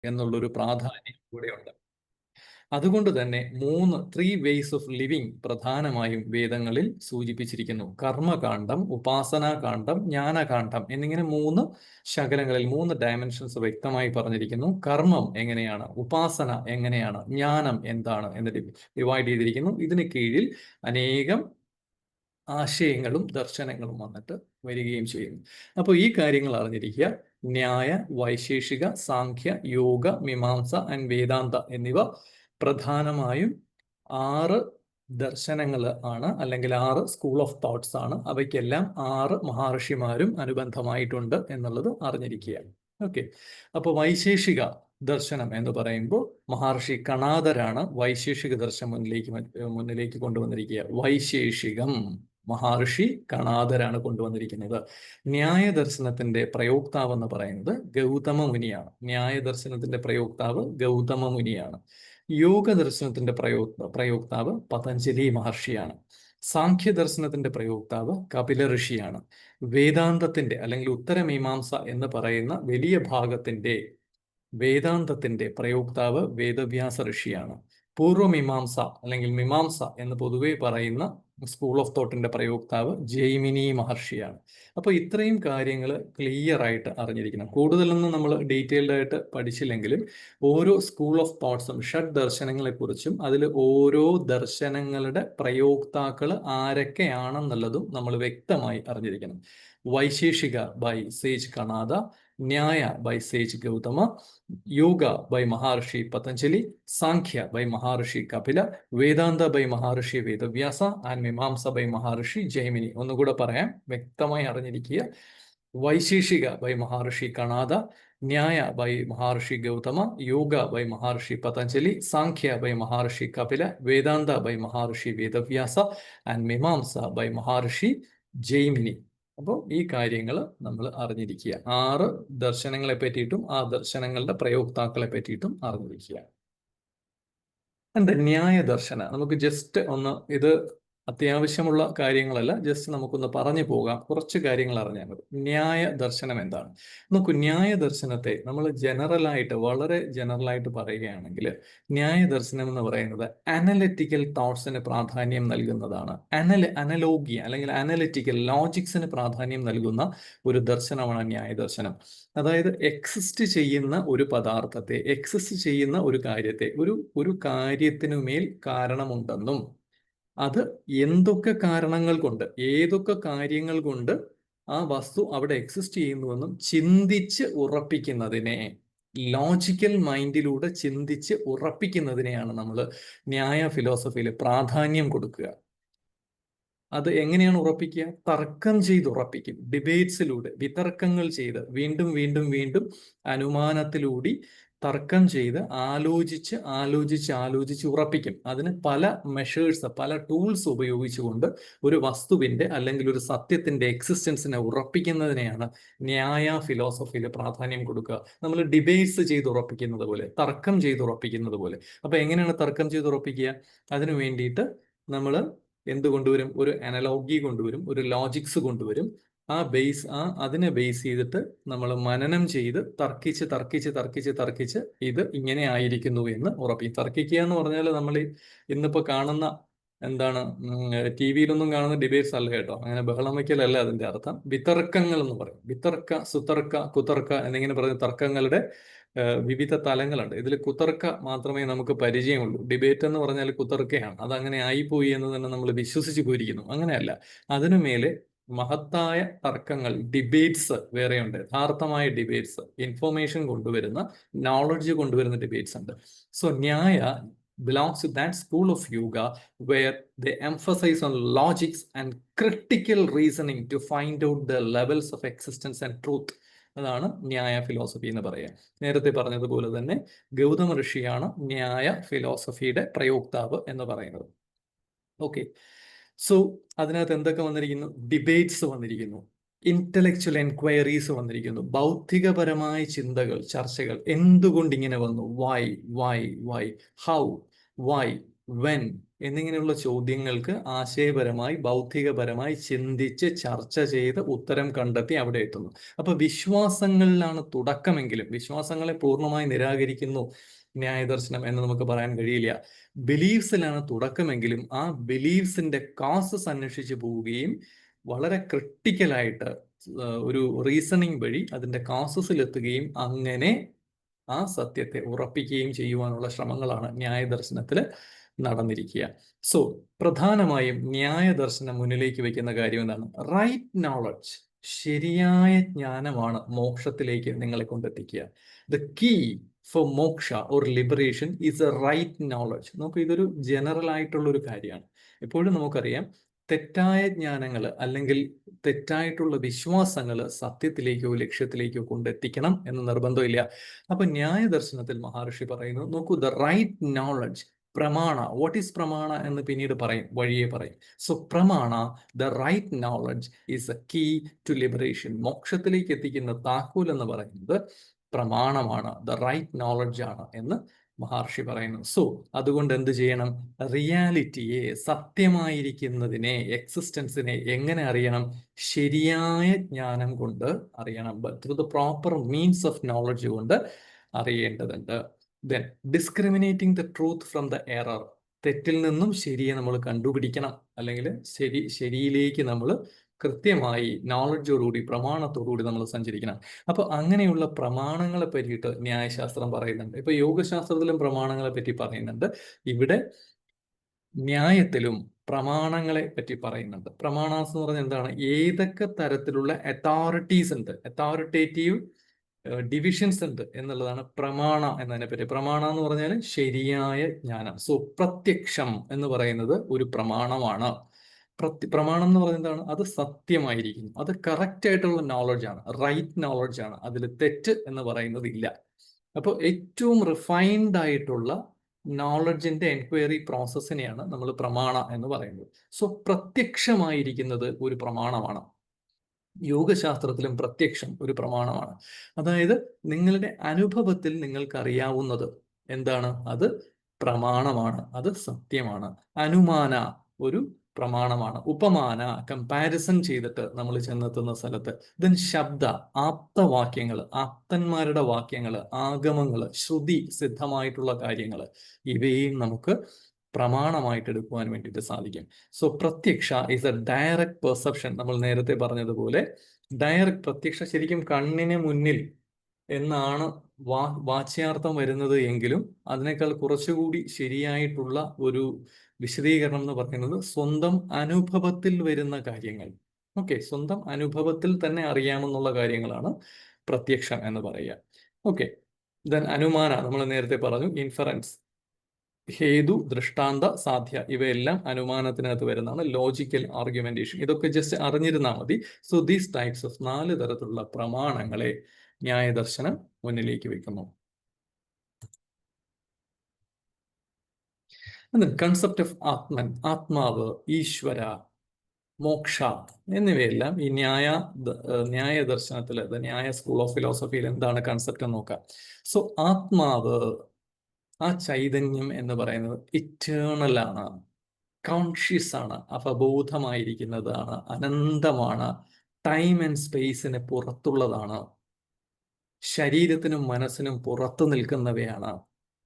എന്നുള്ളൊരു പ്രാധാന്യം കൂടെയുണ്ട്. അതുകൊണ്ട് തന്നെ 3 വേസ് ഓഫ് ലിവിങ് പ്രധാനമായും വേദങ്ങളിൽ സൂചിപ്പിച്ചിരിക്കുന്നു. കർമ്മകാന്ഡം, ഉപാസനാകാന്ഡം, ജ്ഞാനകാന്ഡം എന്നിങ്ങനെ 3 ശകലങ്ങളിൽ 3 ഡയമെൻഷൻസ് വ്യക്തമായി പറഞ്ഞിരിക്കുന്നു. കർമ്മം എങ്ങനെയാണ്, ഉപാസന എങ്ങനെയാണ്, ജ്ഞാനം എന്താണ് എന്ന് ഡിവൈഡ് ചെയ്തിരിക്കുന്നു. ഇതിന് കീഴിൽ അനേകം ആശയങ്ങളും ദർശനങ്ങളും വന്നിട്ട് വരികയും ചെയ്യുന്നു. അപ്പോൾ ഈ കാര്യങ്ങൾ അറിഞ്ഞിരിക്കുക. ന്യായ, വൈശേഷിക, സാഖ്യ, യോഗ, മീമാംസ ആൻഡ് വേദാന്ത എന്നിവ പ്രധാനമായും 6 ദർശനങ്ങൾ ആണ്, അല്ലെങ്കിൽ 6 സ്കൂൾ ഓഫ് തോട്ട്സ് ആണ്. അവയ്ക്കെല്ലാം 6 മഹർഷിമാരും അനുബന്ധമായിട്ടുണ്ട് എന്നുള്ളത് അറിഞ്ഞിരിക്കുക. ഓക്കെ. അപ്പോൾ വൈശേഷിക ദർശനം എന്ന് പറയുമ്പോൾ മഹർഷി കണാദരാണ് വൈശേഷിക ദർശനം മുന്നിലേക്ക് കൊണ്ടുവന്നിരിക്കുക. വൈശേഷികം മഹർഷി കണാദരാണ് കൊണ്ടുവന്നിരിക്കുന്നത്. ന്യായ ദർശനത്തിന്റെ പ്രയോക്താവ് എന്ന് പറയുന്നത് ഗൗതമ മുനിയാണ്. ന്യായ ദർശനത്തിന്റെ പ്രയോക്താവ് ഗൗതമ മുനിയാണ്. യോഗ ദർശനത്തിന്റെ പ്രയോക്താവ് പതഞ്ജലി മഹർഷിയാണ്. സാഖ്യ ദർശനത്തിന്റെ പ്രയോക്താവ് കപില ഋഷിയാണ്. വേദാന്തത്തിന്റെ അല്ലെങ്കിൽ ഉത്തരമീമാംസ എന്ന് പറയുന്ന വലിയ ഭാഗത്തിന്റെ വേദാന്തത്തിന്റെ പ്രയോക്താവ് വേദവ്യാസ ഋഷിയാണ്. പൂർവമീമാംസ അല്ലെങ്കിൽ മീമാംസ എന്ന് പൊതുവെ പറയുന്ന സ്കൂൾ ഓഫ് തോട്ടിന്റെ പ്രയോക്താവ് ജൈമിനി മഹർഷിയാണ്. അപ്പോൾ ഇത്രയും കാര്യങ്ങൾ ക്ലിയർ ആയിട്ട് അറിഞ്ഞിരിക്കണം. കൂടുതലൊന്നും നമ്മൾ ഡീറ്റെയിൽഡ് ആയിട്ട് പഠിച്ചില്ലെങ്കിലും ഓരോ സ്കൂൾ ഓഫ് തോട്ട്സും ഷഡ് ദർശനങ്ങളെക്കുറിച്ചും അതിൽ ഓരോ ദർശനങ്ങളുടെ പ്രയോക്താക്കൾ ആരൊക്കെയാണെന്നുള്ളതും നമ്മൾ വ്യക്തമായി അറിഞ്ഞിരിക്കണം. Vaisheshika by sage Kanada, Nyaya by sage Gautama, Yoga by Maharshi Patanjali, Sankhya by Maharshi Kapila, Vedanta by Maharshi Vedavyasa and Mimamsa by Maharshi Jaimini. ഒന്നുകൂടെ പറയാം, വ്യക്തമായി അറിഞ്ഞിരിക്കുക. Vaisheshika by Maharshi Kanada, Nyaya by Maharshi Gautama, Yoga by Maharshi Patanjali, Sankhya by Maharshi Kapila, Vedanta by Maharshi Vedavyasa and Mimamsa by Maharshi Jaimini. അപ്പോൾ ഈ കാര്യങ്ങൾ നമ്മൾ അറിഞ്ഞിരിക്കുക. 6 ദർശനങ്ങളെ പറ്റിയിട്ടും ആ ദർശനങ്ങളുടെ പ്രയോക്താക്കളെ പറ്റിയിട്ടും അറിഞ്ഞിരിക്കുക. എന്താ ന്യായ ദർശന? നമുക്ക് ജസ്റ്റ് ഒന്ന്, ഇത് അത്യാവശ്യമുള്ള കാര്യങ്ങളല്ല, ജസ്റ്റ് നമുക്കൊന്ന് പറഞ്ഞു പോകാം. കുറച്ച് കാര്യങ്ങൾ അറിഞ്ഞാൽ മതി. ന്യായ ദർശനം എന്താണ്? നോക്കൂ, ന്യായ ദർശനത്തെ നമ്മൾ വളരെ ജനറലായിട്ട് പറയുകയാണെങ്കിൽ ന്യായ ദർശനം എന്ന് പറയുന്നത് അനലിറ്റിക്കൽ തോട്ട്സിന് പ്രാധാന്യം നൽകുന്നതാണ്. അനലോഗി അല്ലെങ്കിൽ അനലിറ്റിക്കൽ ലോജിക്സിന് പ്രാധാന്യം നൽകുന്ന ഒരു ദർശനമാണ് ന്യായ ദർശനം. അതായത് എക്സിസ്റ്റ് ചെയ്യുന്ന ഒരു പദാർത്ഥത്തെ, എക്സിസ്റ്റ് ചെയ്യുന്ന ഒരു കാര്യത്തെ, ഒരു കാര്യത്തിനുമേൽ കാരണമുണ്ടെന്നും അത് എന്തൊക്കെ കാരണങ്ങൾ കൊണ്ട്, ഏതൊക്കെ കാര്യങ്ങൾ കൊണ്ട് ആ വസ്തു അവിടെ എക്സിസ്റ്റ് ചെയ്യുന്നുവെന്നും ചിന്തിച്ച് ഉറപ്പിക്കുന്നതിനെ, ലോജിക്കൽ മൈൻഡിലൂടെ ചിന്തിച്ച് ഉറപ്പിക്കുന്നതിനെയാണ് നമ്മൾ ന്യായ ഫിലോസഫിയിൽ പ്രാധാന്യം കൊടുക്കുക. അത് എങ്ങനെയാണ് ഉറപ്പിക്കുക? തർക്കം ചെയ്ത് ഉറപ്പിക്കും. ഡിബേറ്റ്സിലൂടെ, വിതർക്കങ്ങൾ ചെയ്ത്, വീണ്ടും വീണ്ടും വീണ്ടും അനുമാനത്തിലൂടെ തർക്കം ചെയ്ത് ആലോചിച്ച് ഉറപ്പിക്കും. അതിന് പല മെഷേഴ്സ്, പല ടൂൾസ് ഉപയോഗിച്ചുകൊണ്ട് ഒരു വസ്തുവിന്റെ അല്ലെങ്കിൽ ഒരു സത്യത്തിന്റെ എക്സിസ്റ്റൻസിനെ ഉറപ്പിക്കുന്നതിനെയാണ് ന്യായ ഫിലോസഫിയിൽ പ്രാധാന്യം കൊടുക്കുക. നമ്മൾ ഡിബേറ്റ്സ് ചെയ്ത് ഉറപ്പിക്കുന്നത് പോലെ, തർക്കം ചെയ്ത് ഉറപ്പിക്കുന്നത് പോലെ. അപ്പൊ എങ്ങനെയാണ് തർക്കം ചെയ്ത് ഉറപ്പിക്കുക? അതിനു വേണ്ടിയിട്ട് നമ്മൾ എന്ത് കൊണ്ടുവരും? ഒരു അനലോഗി കൊണ്ടുവരും, ഒരു ലോജിക്സ് കൊണ്ടുവരും. അതിനെ ബേസ് ചെയ്തിട്ട് നമ്മൾ മനനം ചെയ്ത് തർക്കിച്ച് ഇത് ഇങ്ങനെ ആയിരിക്കുന്നു എന്ന് ഉറപ്പിക്കും. തർക്കിക്കുക എന്ന് പറഞ്ഞാൽ നമ്മൾ ഇന്നിപ്പോ കാണുന്ന എന്താണ്, TV-യിലൊന്നും കാണുന്ന ഡിബേറ്റ്സ് അല്ല കേട്ടോ. അങ്ങനെ ബഹളം വയ്ക്കലല്ല അതിന്റെ അർത്ഥം. വിതർക്കങ്ങൾ എന്ന് പറയും. വിതർക്ക, സുതർക്ക, കുതർക്ക എന്നിങ്ങനെ പറയുന്ന തർക്കങ്ങളുടെ വിവിധ തലങ്ങളുണ്ട്. ഇതിൽ കുതർക്ക മാത്രമേ നമുക്ക് പരിചയമുള്ളൂ. ഡിബേറ്റ് എന്ന് പറഞ്ഞാൽ കുതർക്കയാണ്. അതങ്ങനെ ആയിപ്പോയി എന്ന് തന്നെ നമ്മൾ വിശ്വസിച്ച് പോയിരിക്കുന്നു. അങ്ങനെയല്ല. അതിനുമേലെ മഹത്തായ തർക്കങ്ങൾ, ഡിബേറ്റ്സ് വേറെയുണ്ട്. യഥാർത്ഥമായ ഡിബേറ്റ്സ്, ഇൻഫോർമേഷൻ കൊണ്ടുവരുന്ന, നോളജ് കൊണ്ടുവരുന്ന ഡിബേറ്റ്സ് ഉണ്ട്. സോ ന്യായ belongs to that school of yoga where they emphasize on logics and critical reasoning to find out the levels of existence and truth. അതാണ് ന്യായ ഫിലോസഫി എന്ന് പറയുക. നേരത്തെ പറഞ്ഞതുപോലെ തന്നെ ഗൗതമ ഋഷിയാണ് ന്യായ ഫിലോസഫിയുടെ പ്രയോക്താവ് എന്ന് പറയുന്നത്. ഓക്കെ. സോ അതിനകത്ത് എന്തൊക്കെ വന്നിരിക്കുന്നു? ഡിബേറ്റ്സ് വന്നിരിക്കുന്നു, ഇന്റലക്ച്വൽ എൻക്വയറീസ് വന്നിരിക്കുന്നു, ബൗദ്ധികപരമായ ചിന്തകൾ, ചർച്ചകൾ. എന്തുകൊണ്ട് ഇങ്ങനെ വന്നു? വൈ, ഹൗ, വൈ, വെൻ എന്നിങ്ങനെയുള്ള ചോദ്യങ്ങൾക്ക് ആശയപരമായി ബൗദ്ധികപരമായി ചിന്തിച്ച് ചർച്ച ചെയ്ത് ഉത്തരം കണ്ടെത്തി അവിടെ എത്തുന്നു. അപ്പൊ വിശ്വാസങ്ങളിലാണ് തുടക്കമെങ്കിലും വിശ്വാസങ്ങളെ പൂർണ്ണമായി നിരാകരിക്കുന്നു ന്യായദർശനം എന്ന് നമുക്ക് പറയാൻ കഴിയില്ല. ബിലീഫ്സിലാണ് തുടക്കമെങ്കിലും ആ ബിലീഫ്സിന്റെ കാസസ് അന്വേഷിച്ച് പോവുകയും വളരെ ക്രിട്ടിക്കലായിട്ട് ഒരു റീസണിങ് വഴി അതിന്റെ കാസസിൽ എത്തുകയും അങ്ങനെ ആ സത്യത്തെ ഉറപ്പിക്കുകയും ചെയ്യുവാനുള്ള ശ്രമങ്ങളാണ് ന്യായദർശനത്തിൽ നടന്നിരിക്കുക. സോ പ്രധാനമായും ന്യായദർശനം മുന്നിലേക്ക് വെക്കുന്ന കാര്യം എന്താണ്? റൈറ്റ് നോളജ്, ശരിയായ ജ്ഞാനമാണ് മോക്ഷത്തിലേക്ക് നിങ്ങളെ കൊണ്ടെത്തിക്കുക. The key for moksha or liberation is a right knowledge. നമുക്ക് ഇതൊരു ജനറൽ ആയിട്ടുള്ള ഒരു കാര്യമാണ്. എപ്പോഴും നമുക്കറിയാം തെറ്റായ ജ്ഞാനങ്ങൾ അല്ലെങ്കിൽ തെറ്റായിട്ടുള്ള വിശ്വാസങ്ങൾ സത്യത്തിലേക്കോ ലക്ഷ്യത്തിലേക്കോ കൊണ്ടെത്തിക്കണം എന്ന് നിർബന്ധമില്ല. അപ്പൊ ന്യായദർശനത്തിൽ മഹർഷി പറയുന്നു, നോക്കൂ, the right knowledge, pramana, what is pramana എന്ന് പിന്നീട് പറയും, വഴിയെ പറയും. So pramana, the right knowledge is a key to liberation. മോക്ഷത്തിലേക്ക് എത്തിക്കുന്ന താക്കോൽ എന്ന് പറയുന്നത് പ്രമാണമാണ്, ദ റൈറ്റ് നോളജ് ആണ് എന്ന് മഹർഷി പറയുന്നു. സോ അതുകൊണ്ട് എന്ത് ചെയ്യണം? റിയാലിറ്റിയെ, സത്യമായിരിക്കുന്നതിനെ, എക്സിസ്റ്റൻസിനെ എങ്ങനെ അറിയണം? ശരിയായ ജ്ഞാനം കൊണ്ട് അറിയണം. Through the proper means of knowledge കൊണ്ട് അറിയേണ്ടതുണ്ട്. Then discriminating the truth from the error. തെറ്റിൽ നിന്നും ശരിയെ നമ്മൾ കണ്ടുപിടിക്കണം, അല്ലെങ്കിൽ ശരിയിലേക്ക് നമ്മൾ കൃത്യമായി നോളജോടുകൂടി പ്രമാണത്തോടുകൂടി നമ്മൾ സഞ്ചരിക്കണം. അപ്പൊ അങ്ങനെയുള്ള പ്രമാണങ്ങളെ പറ്റിയിട്ട് ന്യായശാസ്ത്രം പറയുന്നുണ്ട്. ഇപ്പൊ യോഗശാസ്ത്രത്തിലും പ്രമാണങ്ങളെ പറ്റി പറയുന്നുണ്ട്. ഇവിടെ ന്യായത്തിലും പ്രമാണങ്ങളെ പറ്റി പറയുന്നുണ്ട്. പ്രമാണാസ് എന്ന് പറഞ്ഞാൽ എന്താണ്? ഏതൊക്കെ തരത്തിലുള്ള അതോറിറ്റീസ് ഉണ്ട്, അതോറിറ്റേറ്റീവ് ഡിവിഷൻസ് ഉണ്ട് എന്നുള്ളതാണ് പ്രമാണ എന്നതിനെ പറ്റി. പ്രമാണ എന്ന് പറഞ്ഞാൽ ശരിയായ ജ്ഞാനം. സോ പ്രത്യക്ഷം എന്ന് പറയുന്നത് ഒരു പ്രമാണമാണ്. പ്രമാണം എന്ന് പറയുന്നത് എന്താണ്? അത് സത്യമായിരിക്കുന്നു, അത് കറക്റ്റ് ആയിട്ടുള്ള നോളജ് ആണ്, റൈറ്റ് നോളജ് ആണ്, അതിൽ തെറ്റ് എന്ന് പറയുന്നത് ഇല്ല. അപ്പോൾ ഏറ്റവും റിഫൈൻഡ് ആയിട്ടുള്ള നോളജിന്റെ എൻക്വയറി പ്രോസസ്സിനെയാണ് നമ്മൾ പ്രമാണ എന്ന് പറയുന്നത്. സോ പ്രത്യക്ഷമായിരിക്കുന്നത് ഒരു പ്രമാണമാണ്. യോഗശാസ്ത്രത്തിലും പ്രത്യക്ഷം ഒരു പ്രമാണമാണ്. അതായത് നിങ്ങളുടെ അനുഭവത്തിൽ നിങ്ങൾക്ക് അറിയാവുന്നത് എന്താണ്? അത് പ്രമാണമാണ്, അത് സത്യമാണ്. അനുമാന ഒരു പ്രമാണമാണ്. ഉപമാന, കമ്പാരിസൺ ചെയ്തിട്ട് നമ്മൾ ചെന്നെത്തുന്ന സ്ഥലത്ത്. ദെൻ ശബ്ദ, ആപ്തവാക്യങ്ങൾ, ആപ്തന്മാരുടെ വാക്യങ്ങൾ, ആഗമങ്ങൾ, ശ്രുതി സിദ്ധമായിട്ടുള്ള കാര്യങ്ങൾ, ഇവയും നമുക്ക് പ്രമാണമായിട്ട് എടുക്കുവാൻ വേണ്ടിയിട്ട് സാധിക്കും. സോ പ്രത്യക്ഷ ഈസ് എ ഡയറക്റ്റ് പെർസെപ്ഷൻ. നമ്മൾ നേരത്തെ പറഞ്ഞതുപോലെ ഡയറക്റ്റ് പ്രത്യക്ഷ ശരിക്കും കണ്ണിന് മുന്നിൽ എന്നാണ് വാച്യാർത്ഥം വരുന്നത് എങ്കിലും അതിനേക്കാൾ കുറച്ചുകൂടി ശരിയായിട്ടുള്ള ഒരു വിശദീകരണം എന്ന് പറയുന്നത് സ്വന്തം അനുഭവത്തിൽ വരുന്ന കാര്യങ്ങൾ. ഓക്കെ, സ്വന്തം അനുഭവത്തിൽ തന്നെ അറിയാമെന്നുള്ള കാര്യങ്ങളാണ് പ്രത്യക്ഷം എന്ന് പറയുക. ഓക്കെ, ദെൻ അനുമാന നമ്മൾ നേരത്തെ പറഞ്ഞു, ഇൻഫറൻസ്, ഹേതു, ദൃഷ്ടാന്ത, സാധ്യ, ഇവയെല്ലാം അനുമാനത്തിനകത്ത് വരുന്നതാണ്. ലോജിക്കൽ ആർഗ്യുമെന്റേഷൻ, ഇതൊക്കെ ജസ്റ്റ് അറിഞ്ഞിരുന്നാൽ മതി. സോ ദീസ് ടൈപ്സ് ഓഫ് 4 തരത്തിലുള്ള പ്രമാണങ്ങളെ ന്യായദർശനം മുന്നിലേക്ക് വെക്കുന്നു. കൺസെപ്റ്റ് ഓഫ് ആത്മൻ, ആത്മാവ്, ഈശ്വര, മോക്ഷ എന്നിവയെല്ലാം ഈ ന്യായ ദർശനത്തിൽ, ന്യായ സ്കൂൾ ഓഫ് ഫിലോസഫിയിൽ എന്താണ് കൺസെപ്റ്റ് എന്ന് നോക്കാം. സോ ആത്മാവ്, ആ ചൈതന്യം എന്ന് പറയുന്നത് ഇറ്റേണൽ ആണ്, കോൺഷ്യസ് ആണ്, അവബോധമായിരിക്കുന്നതാണ്, അനന്തമാണ്, ടൈം ആൻഡ് സ്പേസിന് പുറത്തുള്ളതാണ്, ശരീരത്തിനും മനസ്സിനും പുറത്തു നിൽക്കുന്നവയാണ്.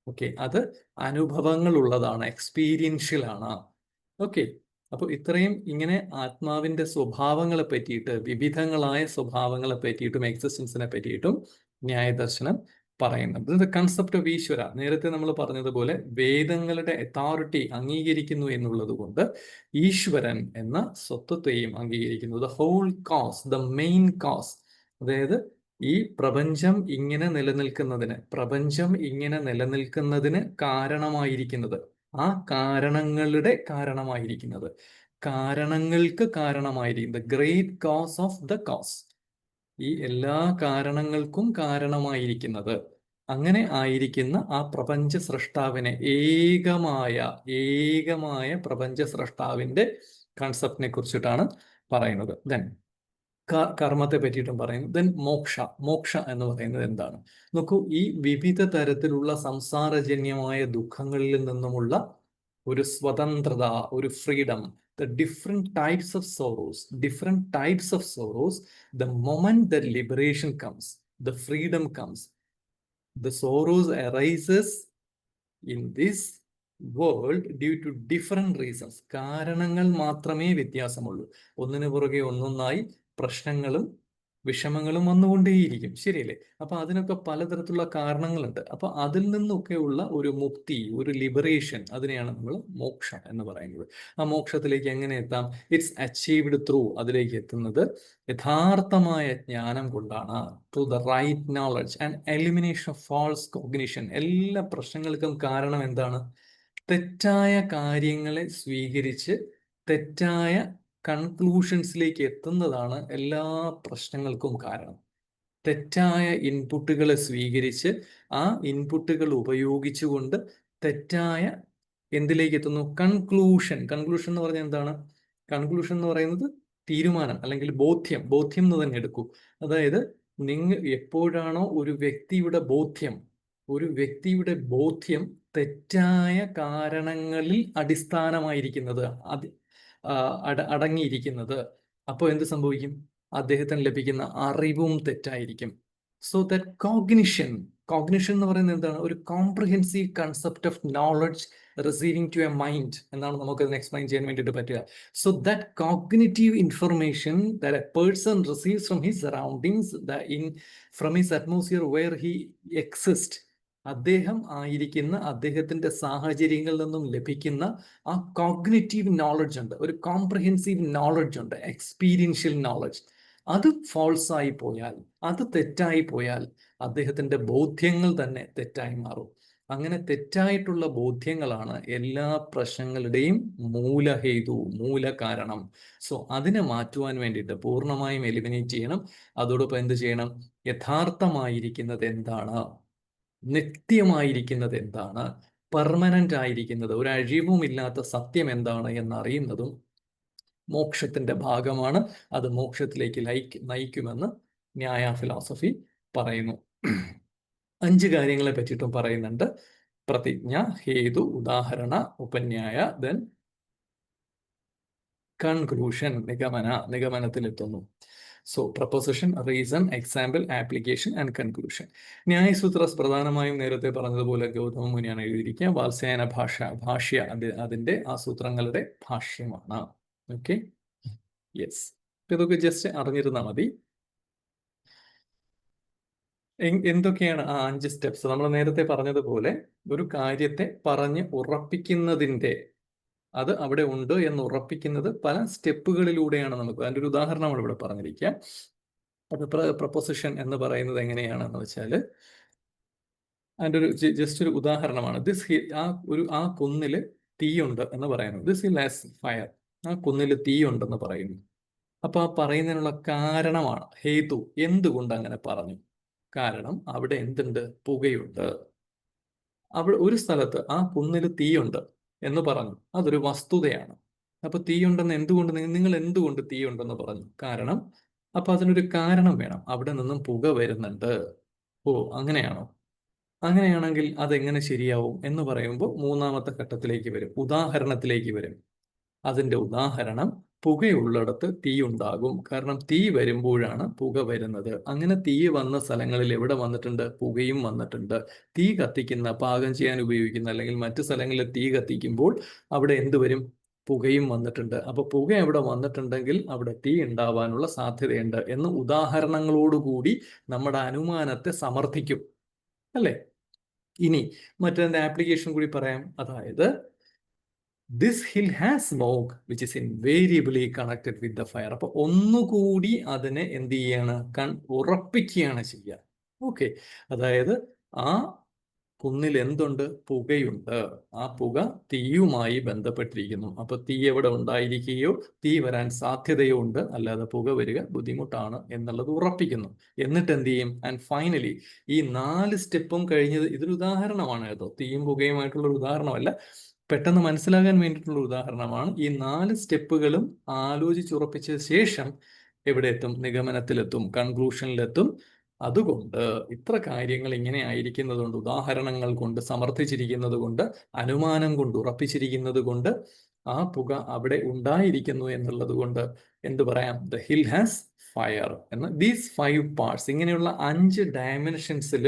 ഓക്കെ, അത് അനുഭവങ്ങളുള്ളതാണ്, എക്സ്പീരിയൻഷ്യൽ ആണ്. ഓക്കെ, അപ്പോൾ ഇത്രയും ഇങ്ങനെ ആത്മാവിന്റെ സ്വഭാവങ്ങളെ പറ്റിയിട്ട്, വിവിധങ്ങളായ സ്വഭാവങ്ങളെ പറ്റിയിട്ടും എക്സിസ്റ്റൻസിനെ പറ്റിയിട്ടും ന്യായദർശനം പറയുന്നുണ്ട്. ദ കൺസെപ്റ്റ് ഓഫ് ഈശ്വര, നേരത്തെ നമ്മൾ പറഞ്ഞതുപോലെ വേദങ്ങളുടെ അതോറിറ്റി അംഗീകരിക്കുന്നു എന്നുള്ളത് കൊണ്ട് ഈശ്വരൻ എന്ന സ്വത്വത്തെയും അംഗീകരിക്കുന്നു. The whole cause, the main cause, അതായത് ഈ പ്രപഞ്ചം ഇങ്ങനെ നിലനിൽക്കുന്നതിന് കാരണമായിരിക്കുന്നത്, ആ കാരണങ്ങളുടെ കാരണമായിരിക്കുന്നത്, കാരണങ്ങൾക്ക് കാരണമായിരിക്കുന്നത്, the great cause of the cause, ഈ എല്ലാ കാരണങ്ങൾക്കും കാരണമായിരിക്കുന്നത്, അങ്ങനെ ആയിരിക്കുന്ന ആ പ്രപഞ്ച സൃഷ്ടാവിനെ, ഏകമായ പ്രപഞ്ച സൃഷ്ടാവിന്റെ കൺസെപ്റ്റിനെ കുറിച്ചിട്ടാണ് പറയുന്നത്. ദെൻ കർമ്മത്തെ പറ്റിയിട്ടും പറയുന്നു. ദെൻ മോക്ഷ എന്ന് പറയുന്നത് എന്താണ്? നോക്കൂ, ഈ വിവിധ തരത്തിലുള്ള സംസാരജന്യമായ ദുഃഖങ്ങളിൽ നിന്നുമുള്ള ഒരു സ്വതന്ത്രത, ഒരു freedom. The different types of sorrows, different types of sorrows, the moment that liberation comes, the freedom comes, the sorrows arises in this world due to different reasons. കാരണങ്ങൾ മാത്രമേ വ്യത്യാസമുള്ളൂ. ഒന്നിനു പുറകെ ഒന്നൊന്നായി പ്രശ്നങ്ങളും വിഷമങ്ങളും വന്നുകൊണ്ടേയിരിക്കും, ശരിയല്ലേ? അപ്പൊ അതിനൊക്കെ പലതരത്തിലുള്ള കാരണങ്ങളുണ്ട്. അപ്പൊ അതിൽ നിന്നൊക്കെയുള്ള ഒരു മുക്തി, ഒരു ലിബറേഷൻ, അതിനെയാണ് നമ്മൾ മോക്ഷം എന്ന് പറയുന്നത്. ആ മോക്ഷത്തിലേക്ക് എങ്ങനെ എത്താം? ഇറ്റ്സ് അച്ചീവ്ഡ് ത്രൂ, അതിലേക്ക് എത്തുന്നത് യഥാർത്ഥമായ ജ്ഞാനം കൊണ്ടാണ്. Through the right knowledge and elimination of false cognition. എല്ലാ പ്രശ്നങ്ങൾക്കും കാരണം എന്താണ്? തെറ്റായ കാര്യങ്ങളെ സ്വീകരിച്ച് തെറ്റായ കൺക്ലൂഷൻസിലേക്ക് എത്തുന്നതാണ് എല്ലാ പ്രശ്നങ്ങൾക്കും കാരണം. തെറ്റായ ഇൻപുട്ടുകളെ സ്വീകരിച്ച് ആ ഇൻപുട്ടുകൾ ഉപയോഗിച്ചുകൊണ്ട് തെറ്റായ എന്തിലേക്ക് എത്തുന്നു? കൺക്ലൂഷൻ. കൺക്ലൂഷൻ എന്ന് പറഞ്ഞാൽ എന്താണ്? കൺക്ലൂഷൻ എന്ന് പറയുന്നത് തീരുമാനം അല്ലെങ്കിൽ ബോധ്യം. ബോധ്യം എന്ന് തന്നെ എടുക്കൂ. അതായത് എപ്പോഴാണോ ഒരു വ്യക്തിയുടെ ബോധ്യം തെറ്റായ കാരണങ്ങളിൽ അടിസ്ഥാനമായിരിക്കുന്നത്, അടങ്ങിയിരിക്കുന്നത്, അപ്പോൾ എന്ത് സംഭവിക്കും? അദ്ദേഹത്തിന് ലഭിക്കുന്ന അറിവും തെറ്റായിരിക്കും. സോ ദാറ്റ് കോഗ്നിഷൻ എന്ന് പറയുന്നത് എന്താണ്? ഒരു comprehensive concept of knowledge receiving to a mind എന്നാണ് നമുക്ക് അതിനെ എക്സ്പ്ലെയിൻ ചെയ്യാൻ വേണ്ടിയിട്ട് പറ്റുക. So that cognitive information that a person receives from his surroundings, from his atmosphere where he exist, അദ്ദേഹത്തിന്റെ സാഹചര്യങ്ങളിൽ നിന്നും ലഭിക്കുന്ന ആ കോഗ്നിറ്റീവ് നോളജ് ഉണ്ട്, ഒരു കോംപ്രിഹെൻസീവ് നോളജ് ഉണ്ട്, എക്സ്പീരിയൻഷ്യൽ നോളജ്. അത് ഫോൾസ് ആയി പോയാൽ, അത് തെറ്റായി പോയാൽ അദ്ദേഹത്തിന്റെ ബോധ്യങ്ങൾ തന്നെ തെറ്റായി മാറും. അങ്ങനെ തെറ്റായിട്ടുള്ള ബോധ്യങ്ങളാണ് എല്ലാ പ്രശ്നങ്ങളുടെയും മൂലകാരണം. സോ അതിനെ മാറ്റുവാൻ വേണ്ടിയിട്ട് പൂർണ്ണമായും എലിമിനേറ്റ് ചെയ്യണം. അതോടൊപ്പം എന്ത് ചെയ്യണം? യഥാർത്ഥമായിരിക്കുന്നത് എന്താണ്, നിത്യമായിരിക്കുന്നത് എന്താണ്, പെർമനന്റ് ആയിരിക്കുന്നത്, ഒരു അഴിവുമില്ലാത്ത സത്യം എന്താണ് എന്നറിയുന്നതും മോക്ഷത്തിന്റെ ഭാഗമാണ്. അത് മോക്ഷത്തിലേക്ക് നയിക്കുമെന്ന് ന്യായ ഫിലോസഫി പറയുന്നു. 5 കാര്യങ്ങളെ പറ്റിയിട്ടും പറയുന്നുണ്ട്. പ്രതിജ്ഞ, ഹേതു, ഉദാഹരണ, ഉപന്യായ, ദെൻ കൺക്ലൂഷൻ, നിഗമനത്തിലെത്തുന്നു. So proposition, reason, example, application and conclusion. Nyaya Sutra പ്രധാനമായും നേരത്തെ പറഞ്ഞതുപോലെ ഗൗതമ മുനിയാണ് എഴുതിയിരിക്കുക. വാത്സ്യായന ഭാഷ്യ അതിന്റെ ആ സൂത്രങ്ങളുടെ ഭാഷ്യമാണ്. Okay, yes. ഇതൊക്കെ ജസ്റ്റ് അറിഞ്ഞിരുന്നാൽ മതി. എന്തൊക്കെയാണ് ആ 5 സ്റ്റെപ്സ്? നമ്മൾ നേരത്തെ പറഞ്ഞതുപോലെ ഒരു കാര്യത്തെ പറഞ്ഞ് ഉറപ്പിക്കുന്നതിന്റെ, അത് അവിടെ ഉണ്ട് എന്ന് ഉറപ്പിക്കുന്നത് പല സ്റ്റെപ്പുകളിലൂടെയാണ്. നമുക്ക് അതിൻ്റെ ഒരു ഉദാഹരണമാണ് ഇവിടെ പറഞ്ഞിരിക്കുക. അത് പ്രൊപ്പോസിഷൻ എന്ന് പറയുന്നത് എങ്ങനെയാണെന്ന് വെച്ചാൽ, അതിൻ്റെ ഒരു ജസ്റ്റ് ഒരു ഉദാഹരണമാണ്. ആ കുന്നില് തീയുണ്ട് എന്ന് പറയുന്നു. This hill has fire. ആ കുന്നിൽ തീയുണ്ടെന്ന് പറയുന്നു. അപ്പൊ ആ പറയുന്നതിനുള്ള കാരണമാണ് ഹേതു. എന്തുകൊണ്ട് അങ്ങനെ പറഞ്ഞു? കാരണം അവിടെ എന്തുണ്ട്? പുകയുണ്ട്. അവിടെ ഒരു സ്ഥലത്ത് ആ കുന്നിൽ തീയുണ്ട് എന്ന് പറഞ്ഞു, അതൊരു വസ്തുതയാണ്. അപ്പൊ തീയുണ്ടെന്ന് നിങ്ങൾ എന്തുകൊണ്ട് തീയുണ്ടെന്ന് പറഞ്ഞു? കാരണം. അപ്പൊ അതിനൊരു കാരണം വേണം. അവിടെ നിന്നും പുക വരുന്നുണ്ട്. ഓ, അങ്ങനെയാണോ? അങ്ങനെയാണെങ്കിൽ അതെങ്ങനെ ശരിയാവും എന്ന് പറയുമ്പോൾ 3ാമത്തെ ഘട്ടത്തിലേക്ക് വരും, ഉദാഹരണത്തിലേക്ക് വരും. അതിന്റെ ഉദാഹരണം, പുകയുള്ളിടത്ത് തീ ഉണ്ടാകും. കാരണം തീ വരുമ്പോഴാണ് പുക വരുന്നത്. അങ്ങനെ തീ വന്ന സ്ഥലങ്ങളിൽ എവിടെ വന്നിട്ടുണ്ട്? പുകയും വന്നിട്ടുണ്ട്. തീ കത്തിക്കുന്ന, പാകം ചെയ്യാൻ ഉപയോഗിക്കുന്ന അല്ലെങ്കിൽ മറ്റു സ്ഥലങ്ങളിൽ തീ കത്തിക്കുമ്പോൾ അവിടെ എന്ത് വരും? പുകയും വന്നിട്ടുണ്ട്. അപ്പൊ പുക എവിടെ വന്നിട്ടുണ്ടെങ്കിൽ അവിടെ തീ ഉണ്ടാവാനുള്ള സാധ്യതയുണ്ട് എന്ന് ഉദാഹരണങ്ങളോടുകൂടി നമ്മുടെ അനുമാനത്തെ സമർത്ഥിക്കും, അല്ലേ? ഇനി മറ്റൊരു ആപ്ലിക്കേഷൻ കൂടി പറയാം. അതായത് this hill has smoke which is invariably connected with the fire. അപ്പൊ ഒന്നുകൂടി അതിനെ എന്ത് ചെയ്യാണ്? ഉറപ്പിക്കുകയാണ് ചെയ്യുക. ഓക്കെ, അതായത് ആ കുന്നിൽ എന്തുണ്ട്? പുകയുണ്ട്. ആ പുക തീയുമായി ബന്ധപ്പെട്ടിരിക്കുന്നു. അപ്പൊ തീ എവിടെ ഉണ്ടായിരിക്കുകയോ തീ വരാൻ സാധ്യതയോ ഉണ്ട്, അല്ലാതെ പുക വരിക ബുദ്ധിമുട്ടാണ് എന്നുള്ളത് ഉറപ്പിക്കുന്നു. എന്നിട്ട് എന്ത് ചെയ്യും? ആൻഡ് ഫൈനലി ഈ 4 സ്റ്റെപ്പും കഴിഞ്ഞത്, ഇതൊരു ഉദാഹരണമാണ് കേട്ടോ, തീയും പുകയുമായിട്ടുള്ള ഒരു ഉദാഹരണമല്ല, പെട്ടെന്ന് മനസ്സിലാകാൻ വേണ്ടിയിട്ടുള്ള ഉദാഹരണമാണ്. ഈ 4 സ്റ്റെപ്പുകളും ആലോചിച്ചുറപ്പിച്ച ശേഷം എവിടെ എത്തും? നിഗമനത്തിലെത്തും, കൺക്ലൂഷനിലെത്തും. അതുകൊണ്ട് ഇത്ര കാര്യങ്ങൾ ഇങ്ങനെ ആയിരിക്കുന്നത് കൊണ്ട്, ഉദാഹരണങ്ങൾ കൊണ്ട് സമർത്ഥിച്ചിരിക്കുന്നത് കൊണ്ട്, അനുമാനം കൊണ്ട് ഉറപ്പിച്ചിരിക്കുന്നത് കൊണ്ട്, ആ പുക അവിടെ ഉണ്ടായിരിക്കുന്നു എന്നുള്ളത് കൊണ്ട് എന്ത് പറയാം? ദ ഹിൽ ഹാസ് ഫയർ എന്ന്. ദീസ് 5 പാർട്സ്, ഇങ്ങനെയുള്ള 5 ഡയമെൻഷൻസിൽ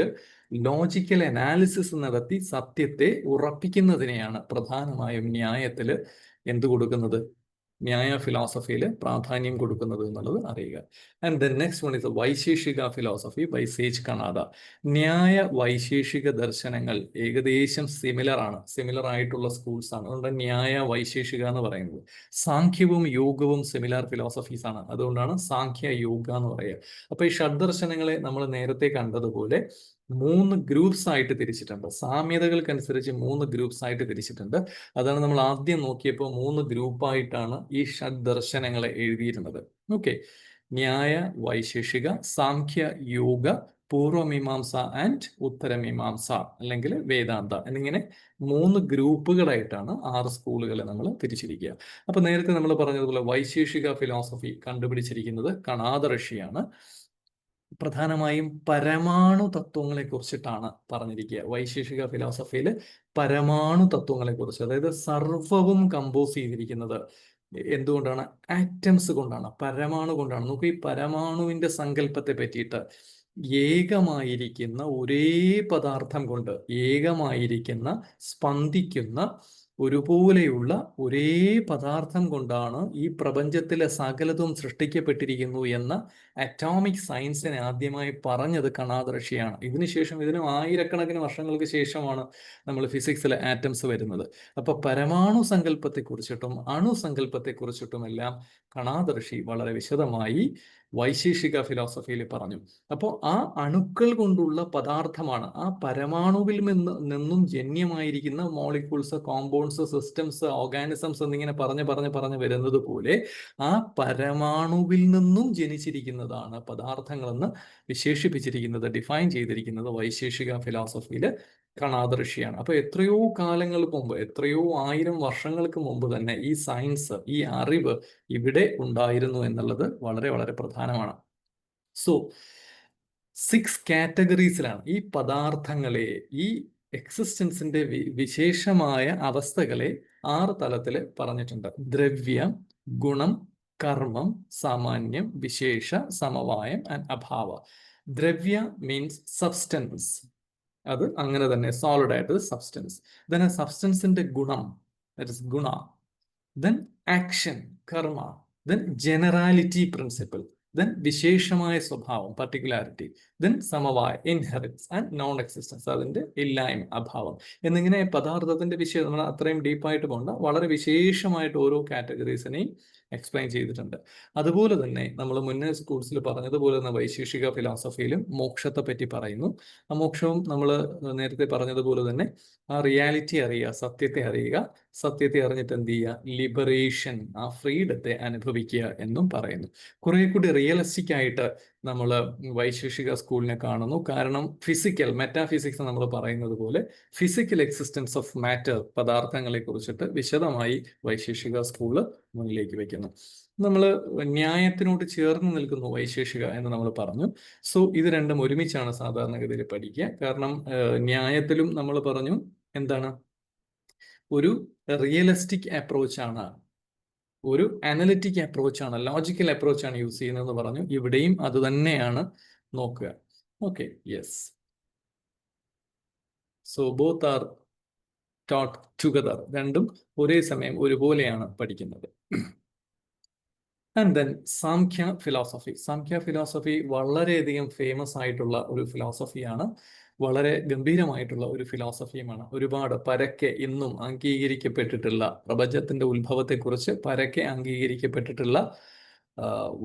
ലോജിക്കൽ അനാലിസിസ് നടത്തി സത്യത്തെ ഉറപ്പിക്കുന്നതിനെയാണ് പ്രധാനമായും ന്യായത്തിൽ എന്ത് കൊടുക്കുന്നത്? ന്യായ ഫിലോസഫിയിൽ പ്രാധാന്യം കൊടുക്കുന്നത് എന്നുള്ളത് അറിയുക. And the next one is Vaisheshika philosophy by sage Kanada. Nyaya Vaisheshika ദർശനങ്ങൾ ഏകദേശം സിമിലർ ആയിട്ടുള്ള സ്കൂൾസ് ആണ്. അതുകൊണ്ട് ന്യായ വൈശേഷിക എന്ന് പറയുന്നത്. സാഖ്യവും യോഗവും സിമിലർ ഫിലോസഫീസ് ആണ്. അതുകൊണ്ടാണ് സാഖ്യ യോഗ എന്ന് പറയുക. അപ്പൊ ഈ ഷഡ്ദർശനങ്ങളെ നമ്മൾ നേരത്തെ കണ്ടതുപോലെ 3 ഗ്രൂപ്പ്സ് ആയിട്ട് തിരിച്ചിട്ടുണ്ട്. സാമ്യതകൾക്കനുസരിച്ച് 3 ഗ്രൂപ്പ്സ് ആയിട്ട് തിരിച്ചിട്ടുണ്ട്. അതാണ് നമ്മൾ ആദ്യം നോക്കിയപ്പോൾ 3 ഗ്രൂപ്പായിട്ടാണ് ഈ ഷഡ്ദർശനങ്ങളെ എഴുതിയിരുന്നത്. ഓക്കെ, ന്യായ വൈശേഷിക, സാഖ്യ യോഗ, പൂർവമീമാംസ ആൻഡ് ഉത്തരമീമാംസ അല്ലെങ്കിൽ വേദാന്ത എന്നിങ്ങനെ 3 ഗ്രൂപ്പുകളായിട്ടാണ് 6 സ്കൂളുകളെ നമ്മൾ തിരിച്ചിരിക്കുക. അപ്പൊ നേരത്തെ നമ്മൾ പറഞ്ഞതുപോലെ വൈശേഷിക ഫിലോസഫി കണ്ടുപിടിച്ചിരിക്കുന്നത് കണാദ ഋഷിയാണ്. പ്രധാനമായും പരമാണു തത്വങ്ങളെ കുറിച്ചിട്ടാണ് പറഞ്ഞിരിക്കുക. വൈശേഷിക ഫിലോസഫിയിൽ പരമാണു തത്വങ്ങളെ കുറിച്ച്, അതായത് സർവവും കമ്പോസ് ചെയ്തിരിക്കുന്നത് എന്തുകൊണ്ടാണ്? ആറ്റംസ് കൊണ്ടാണ്, പരമാണു കൊണ്ടാണ്. നമുക്ക് ഈ പരമാണുവിന്റെ സങ്കല്പത്തെ പറ്റിയിട്ട് ഏകമായിരിക്കുന്ന ഒരേ പദാർത്ഥം കൊണ്ട്, ഏകമായിരിക്കുന്ന സ്പന്ദിക്കുന്ന ഒരുപോലെയുള്ള ഒരേ പദാർത്ഥം കൊണ്ടാണ് ഈ പ്രപഞ്ചത്തിലെ സകലതും സൃഷ്ടിക്കപ്പെട്ടിരിക്കുന്നു എന്ന അറ്റോമിക് സയൻസിനെ ആദ്യമായി പറഞ്ഞത് കണാദ ഋഷിയാണ്. ഇതിനുശേഷം, ഇതിന് ആയിരക്കണക്കിന് വർഷങ്ങൾക്ക് ശേഷമാണ് നമ്മൾ ഫിസിക്സിലെ ആറ്റംസ് വരുന്നത്. അപ്പൊ പരമാണു സങ്കല്പത്തെക്കുറിച്ചിട്ടും അണുസങ്കല്പത്തെക്കുറിച്ചിട്ടുമെല്ലാം കണാദ ഋഷി വളരെ വിശദമായി വൈശേഷിക ഫിലോസഫിയിൽ പറഞ്ഞു. അപ്പോൾ ആ അണുക്കൾ കൊണ്ടുള്ള പദാർത്ഥമാണ്, ആ പരമാണുവിൽ നിന്നും ജന്യമായിരിക്കുന്ന മോളിക്യൂൾസ്, കോമ്പൗണ്ട്സ്, സിസ്റ്റംസ്, ഓർഗാനിസംസ് എന്നിങ്ങനെ പറഞ്ഞ് വരുന്നത് പോലെ ആ പരമാണുവിൽ നിന്നും ജനിച്ചിരിക്കുന്നതാണ് പദാർത്ഥങ്ങളെന്ന് വിശേഷിപ്പിച്ചിരിക്കുന്നത്, ഡിഫൈൻ ചെയ്തിരിക്കുന്നത് വൈശേഷിക ഫിലോസഫിയിൽ കണാദ ഋഷിയാണ്. അപ്പൊ എത്രയോ കാലങ്ങൾക്ക് മുമ്പ്, എത്രയോ 1000 വർഷങ്ങൾക്ക് മുമ്പ് തന്നെ ഈ സയൻസ്, ഈ അറിവ് ഇവിടെ ഉണ്ടായിരുന്നു എന്നുള്ളത് വളരെ വളരെ പ്രധാനമാണ്. സോ 6 കാറ്റഗറീസിലാണ് ഈ പദാർത്ഥങ്ങളെ, ഈ എക്സിസ്റ്റൻസിന്റെ വിശേഷമായ അവസ്ഥകളെ 6 തലത്തിൽ പറഞ്ഞിട്ടുണ്ട്. ദ്രവ്യം, ഗുണം, കർമ്മം, സാമാന്യം, വിശേഷ, സമവായം ആൻഡ് അഭാവ. ദ്രവ്യ മീൻസ് സബ്സ്റ്റൻസ്, അത് അങ്ങനെ തന്നെ സോളിഡ് ആയിട്ട് സബ്സ്റ്റൻസ്. ദെൻ ആ സബ്സ്റ്റൻസിന്റെ ഗുണം, ദാറ്റ് ഇസ് ഗുണ. ദെൻ ആക്ഷൻ, കർമ്മ. Then generality, principle. ദെൻ വിശേഷമായ സ്വഭാവം, പർട്ടിക്കുലാരിറ്റി. ദെൻ സമവായ, ഇൻഹെറിറ്റ്സ് ആൻഡ് നോൺ എക്സിസ്റ്റൻസ്, അതിന്റെ ഇല്ലായ്മ, അഭാവം എന്നിങ്ങനെ പദാർത്ഥത്തിന്റെ വിഷയം നമ്മൾ അത്രയും ഡീപ്പായിട്ട് പോകണ്ട, വളരെ വിശേഷമായിട്ട് ഓരോ കാറ്റഗറീസിനെയും എക്സ്പ്ലെയിൻ ചെയ്തിട്ടുണ്ട്. അതുപോലെ തന്നെ നമ്മൾ മുന്നേ സ്കൂൾസിൽ പറഞ്ഞതുപോലെ തന്നെ വൈശേഷിക ഫിലോസഫിയിലും മോക്ഷത്തെ പറ്റി പറയുന്നു. ആ മോക്ഷവും നമ്മൾ നേരത്തെ പറഞ്ഞതുപോലെ തന്നെ ആ റിയാലിറ്റി അറിയുക, സത്യത്തെ അറിയുക, സത്യത്തെ അറിഞ്ഞിട്ട് എന്ത് ചെയ്യുക? ലിബറേഷൻ, ആ ഫ്രീഡത്തെ അനുഭവിക്കുക എന്നും പറയുന്നു. കുറെ കൂടി റിയലിസ്റ്റിക് ആയിട്ട് നമ്മൾ വൈശേഷിക സ്കൂളിനെ കാണുന്നു. കാരണം ഫിസിക്കൽ, മെറ്റാഫിസിക്സ് നമ്മൾ പറയുന്നത് പോലെ ഫിസിക്കൽ എക്സിസ്റ്റൻസ് ഓഫ് മാറ്റർ, പദാർത്ഥങ്ങളെ കുറിച്ചിട്ട് വിശദമായി വൈശേഷിക സ്കൂള് മുന്നിലേക്ക് വയ്ക്കുന്നു. നമ്മൾ ന്യായത്തിനോട് ചേർന്ന് നിൽക്കുന്നു വൈശേഷിക എന്ന് നമ്മൾ പറഞ്ഞു. സോ ഇത് രണ്ടും ഒരുമിച്ചാണ് സാധാരണഗതിയിൽ പഠിക്കുക. കാരണം ന്യായത്തിലും നമ്മൾ പറഞ്ഞു എന്താണ്? ഒരു റിയലിസ്റ്റിക് അപ്രോച്ചാണ്, ഒരു അനലിറ്റിക് അപ്രോച്ചാണ്, ലോജിക്കൽ അപ്രോച്ചാണ് യൂസ് ചെയ്യുന്നതെന്ന് പറഞ്ഞു. ഇവിടെയും അത് തന്നെയാണ് നോക്കുക. Okay, yes. So both are taught together. രണ്ടും ഒരേ സമയം ഒരുപോലെയാണ് പഠിക്കുന്നത്. And then Sankhya philosophy. Sankhya philosophy വളരെയധികം ഫേമസ് ആയിട്ടുള്ള ഒരു ഫിലോസഫിയാണ്, വളരെ ഗംഭീരമായിട്ടുള്ള ഒരു ഫിലോസഫിയുമാണ്. ഒരുപാട് പരക്കെ ഇന്നും അംഗീകരിക്കപ്പെട്ടിട്ടുള്ള, പ്രപഞ്ചത്തിന്റെ ഉത്ഭവത്തെക്കുറിച്ച് പരക്കെ അംഗീകരിക്കപ്പെട്ടിട്ടുള്ള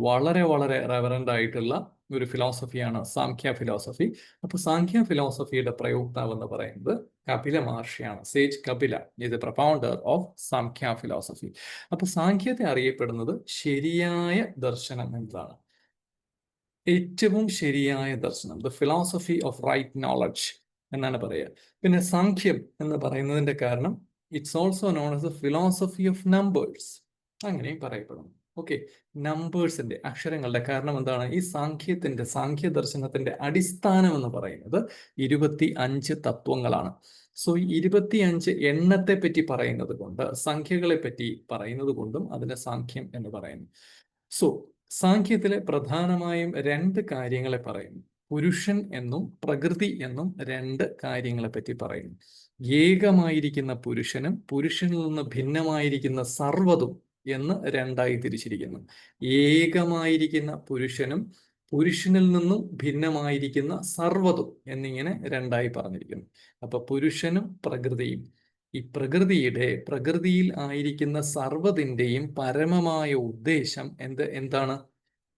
വളരെ വളരെ റെവറന്റ് ആയിട്ടുള്ള ഒരു ഫിലോസഫിയാണ് സാംഖ്യ ഫിലോസഫി. അപ്പൊ സാംഖ്യ ഫിലോസഫിയുടെ പ്രയോക്താവ് എന്ന് പറയുന്നത് കപില മഹർഷിയാണ്. Sage Kapila is a profounder of Sankhya philosophy. അപ്പൊ സാംഖ്യത്തെ അറിയപ്പെടുന്നത് ശരിയായ ദർശനം എന്നതാണ്, ഏറ്റവും ശരിയായ ദർശനം, the philosophy of right knowledge എന്നാണ് പറയുക. പിന്നെ സാംഖ്യം എന്ന് പറയുന്നതിന്റെ കാരണം it's also known as the philosophy of numbers, അങ്ങനെയും പറയപ്പെടുന്നു. ഓക്കെ, നമ്പേഴ്സിന്റെ, അക്ഷരങ്ങളുടെ. കാരണം എന്താണ്? ഈ സാഖ്യ ദർശനത്തിന്റെ അടിസ്ഥാനം എന്ന് പറയുന്നത് 25 തത്വങ്ങളാണ്. സോ ഈ 25 എണ്ണത്തെ പറ്റി പറയുന്നത് കൊണ്ട്, സംഖ്യകളെ പറ്റി പറയുന്നത് കൊണ്ടും അതിനെ സാഖ്യം എന്ന് പറയുന്നു. സോ സാഖ്യത്തിലെ പ്രധാനമായും 2 കാര്യങ്ങളെ പറയുന്നു. പുരുഷൻ എന്നും പ്രകൃതി എന്നും 2 കാര്യങ്ങളെ പറ്റി പറയുന്നു. ഏകമായിരിക്കുന്ന പുരുഷനും പുരുഷനിൽ നിന്ന് ഭിന്നമായിരിക്കുന്ന സർവ്വതും എന്ന് 2ആയി തിരിച്ചിരിക്കുന്നു. ഏകമായിരിക്കുന്ന പുരുഷനും പുരുഷനിൽ നിന്നും ഭിന്നമായിരിക്കുന്ന സർവ്വതും എന്നിങ്ങനെ 2ആയി പറഞ്ഞിരിക്കുന്നു. അപ്പൊ പുരുഷനും പ്രകൃതിയും, ഈ പ്രകൃതിയിൽ ആയിരിക്കുന്ന സർവ്വതിന്റെയും പരമമായ ഉദ്ദേശം എന്താണ്?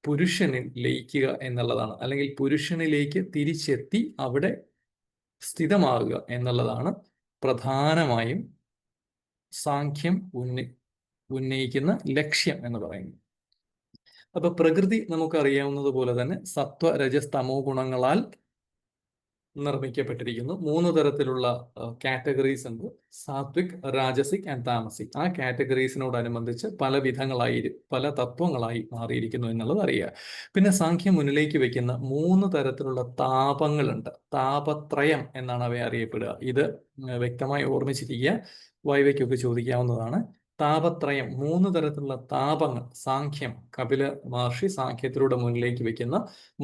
പുരുഷനിൽ ലയിക്കുക എന്നുള്ളതാണ്, അല്ലെങ്കിൽ പുരുഷനിലേക്ക് തിരിച്ചെത്തി അവിടെ സ്ഥിതമാകുക എന്നുള്ളതാണ് പ്രധാനമായും സാഖ്യം ഉന്നയിക്കുന്ന ലക്ഷ്യം എന്ന് പറയുന്നത്. അപ്പൊ പ്രകൃതി നമുക്കറിയാവുന്നത് പോലെ തന്നെ സത്വ രജസ് തമോ ഗുണങ്ങളാൽ നിർമ്മിക്കപ്പെട്ടിരിക്കുന്നു. 3 തരത്തിലുള്ള കാറ്റഗറീസ് ഉണ്ട്: സാത്വിക്, രാജസിക് ആൻഡ് താമസിക്. ആ കാറ്റഗറീസിനോടനുബന്ധിച്ച് പല തത്വങ്ങളായി മാറിയിരിക്കുന്നു എന്നുള്ളത് അറിയുക. പിന്നെ സാഖ്യം മുന്നിലേക്ക് വെക്കുന്ന 3 തരത്തിലുള്ള താപങ്ങളുണ്ട്. താപത്രയം എന്നാണ് അവയെ അറിയപ്പെടുക. ഇത് വ്യക്തമായി ഓർമ്മിച്ചിരിക്കുക, വൈവയ്ക്കൊക്കെ ചോദിക്കാവുന്നതാണ്. താപത്രയം, 3 തരത്തിലുള്ള താപങ്ങൾ. കപില മഹർഷി സാഖ്യത്തിലൂടെ മുന്നിലേക്ക് വെക്കുന്ന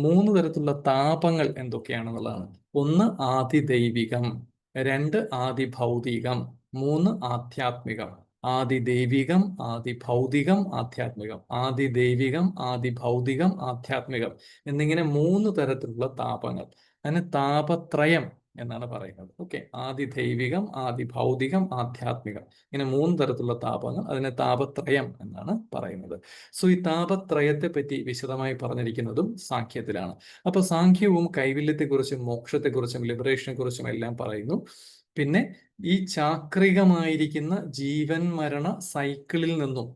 3 തരത്തിലുള്ള താപങ്ങൾ എന്തൊക്കെയാണെന്നുള്ളതാണ്. 1 ആദിദൈവികം, 2 ആദിഭൗതികം, 3 ആധ്യാത്മികം. ആദിദൈവികം, ആദിഭൗതികം, ആധ്യാത്മികം. ആദിദൈവികം, ആദിഭൗതികം, ആധ്യാത്മികം എന്നിങ്ങനെ 3 തരത്തിലുള്ള താപങ്ങൾ. അതിന് താപത്രയം എന്നാണ് പറയുന്നത്. ഓക്കെ, ആദിദൈവികം, ആദിഭൗതികം, ആധ്യാത്മികം, ഇങ്ങനെ 3 തരത്തിലുള്ള താപങ്ങൾ. അതിനെ താപത്രയം എന്നാണ് പറയുന്നത്. സോ ഈ താപത്രയത്തെ പറ്റി വിശദമായി പറഞ്ഞിരിക്കുന്നതും സാഖ്യത്തിലാണ്. അപ്പൊ സാഖ്യവും കൈവല്യത്തെക്കുറിച്ചും മോക്ഷത്തെക്കുറിച്ചും ലിബറേഷനെ കുറിച്ചും എല്ലാം പറയുന്നു. പിന്നെ ഈ ചാക്രികമായിരിക്കുന്ന ജീവൻ മരണ സൈക്കിളിൽ നിന്നും,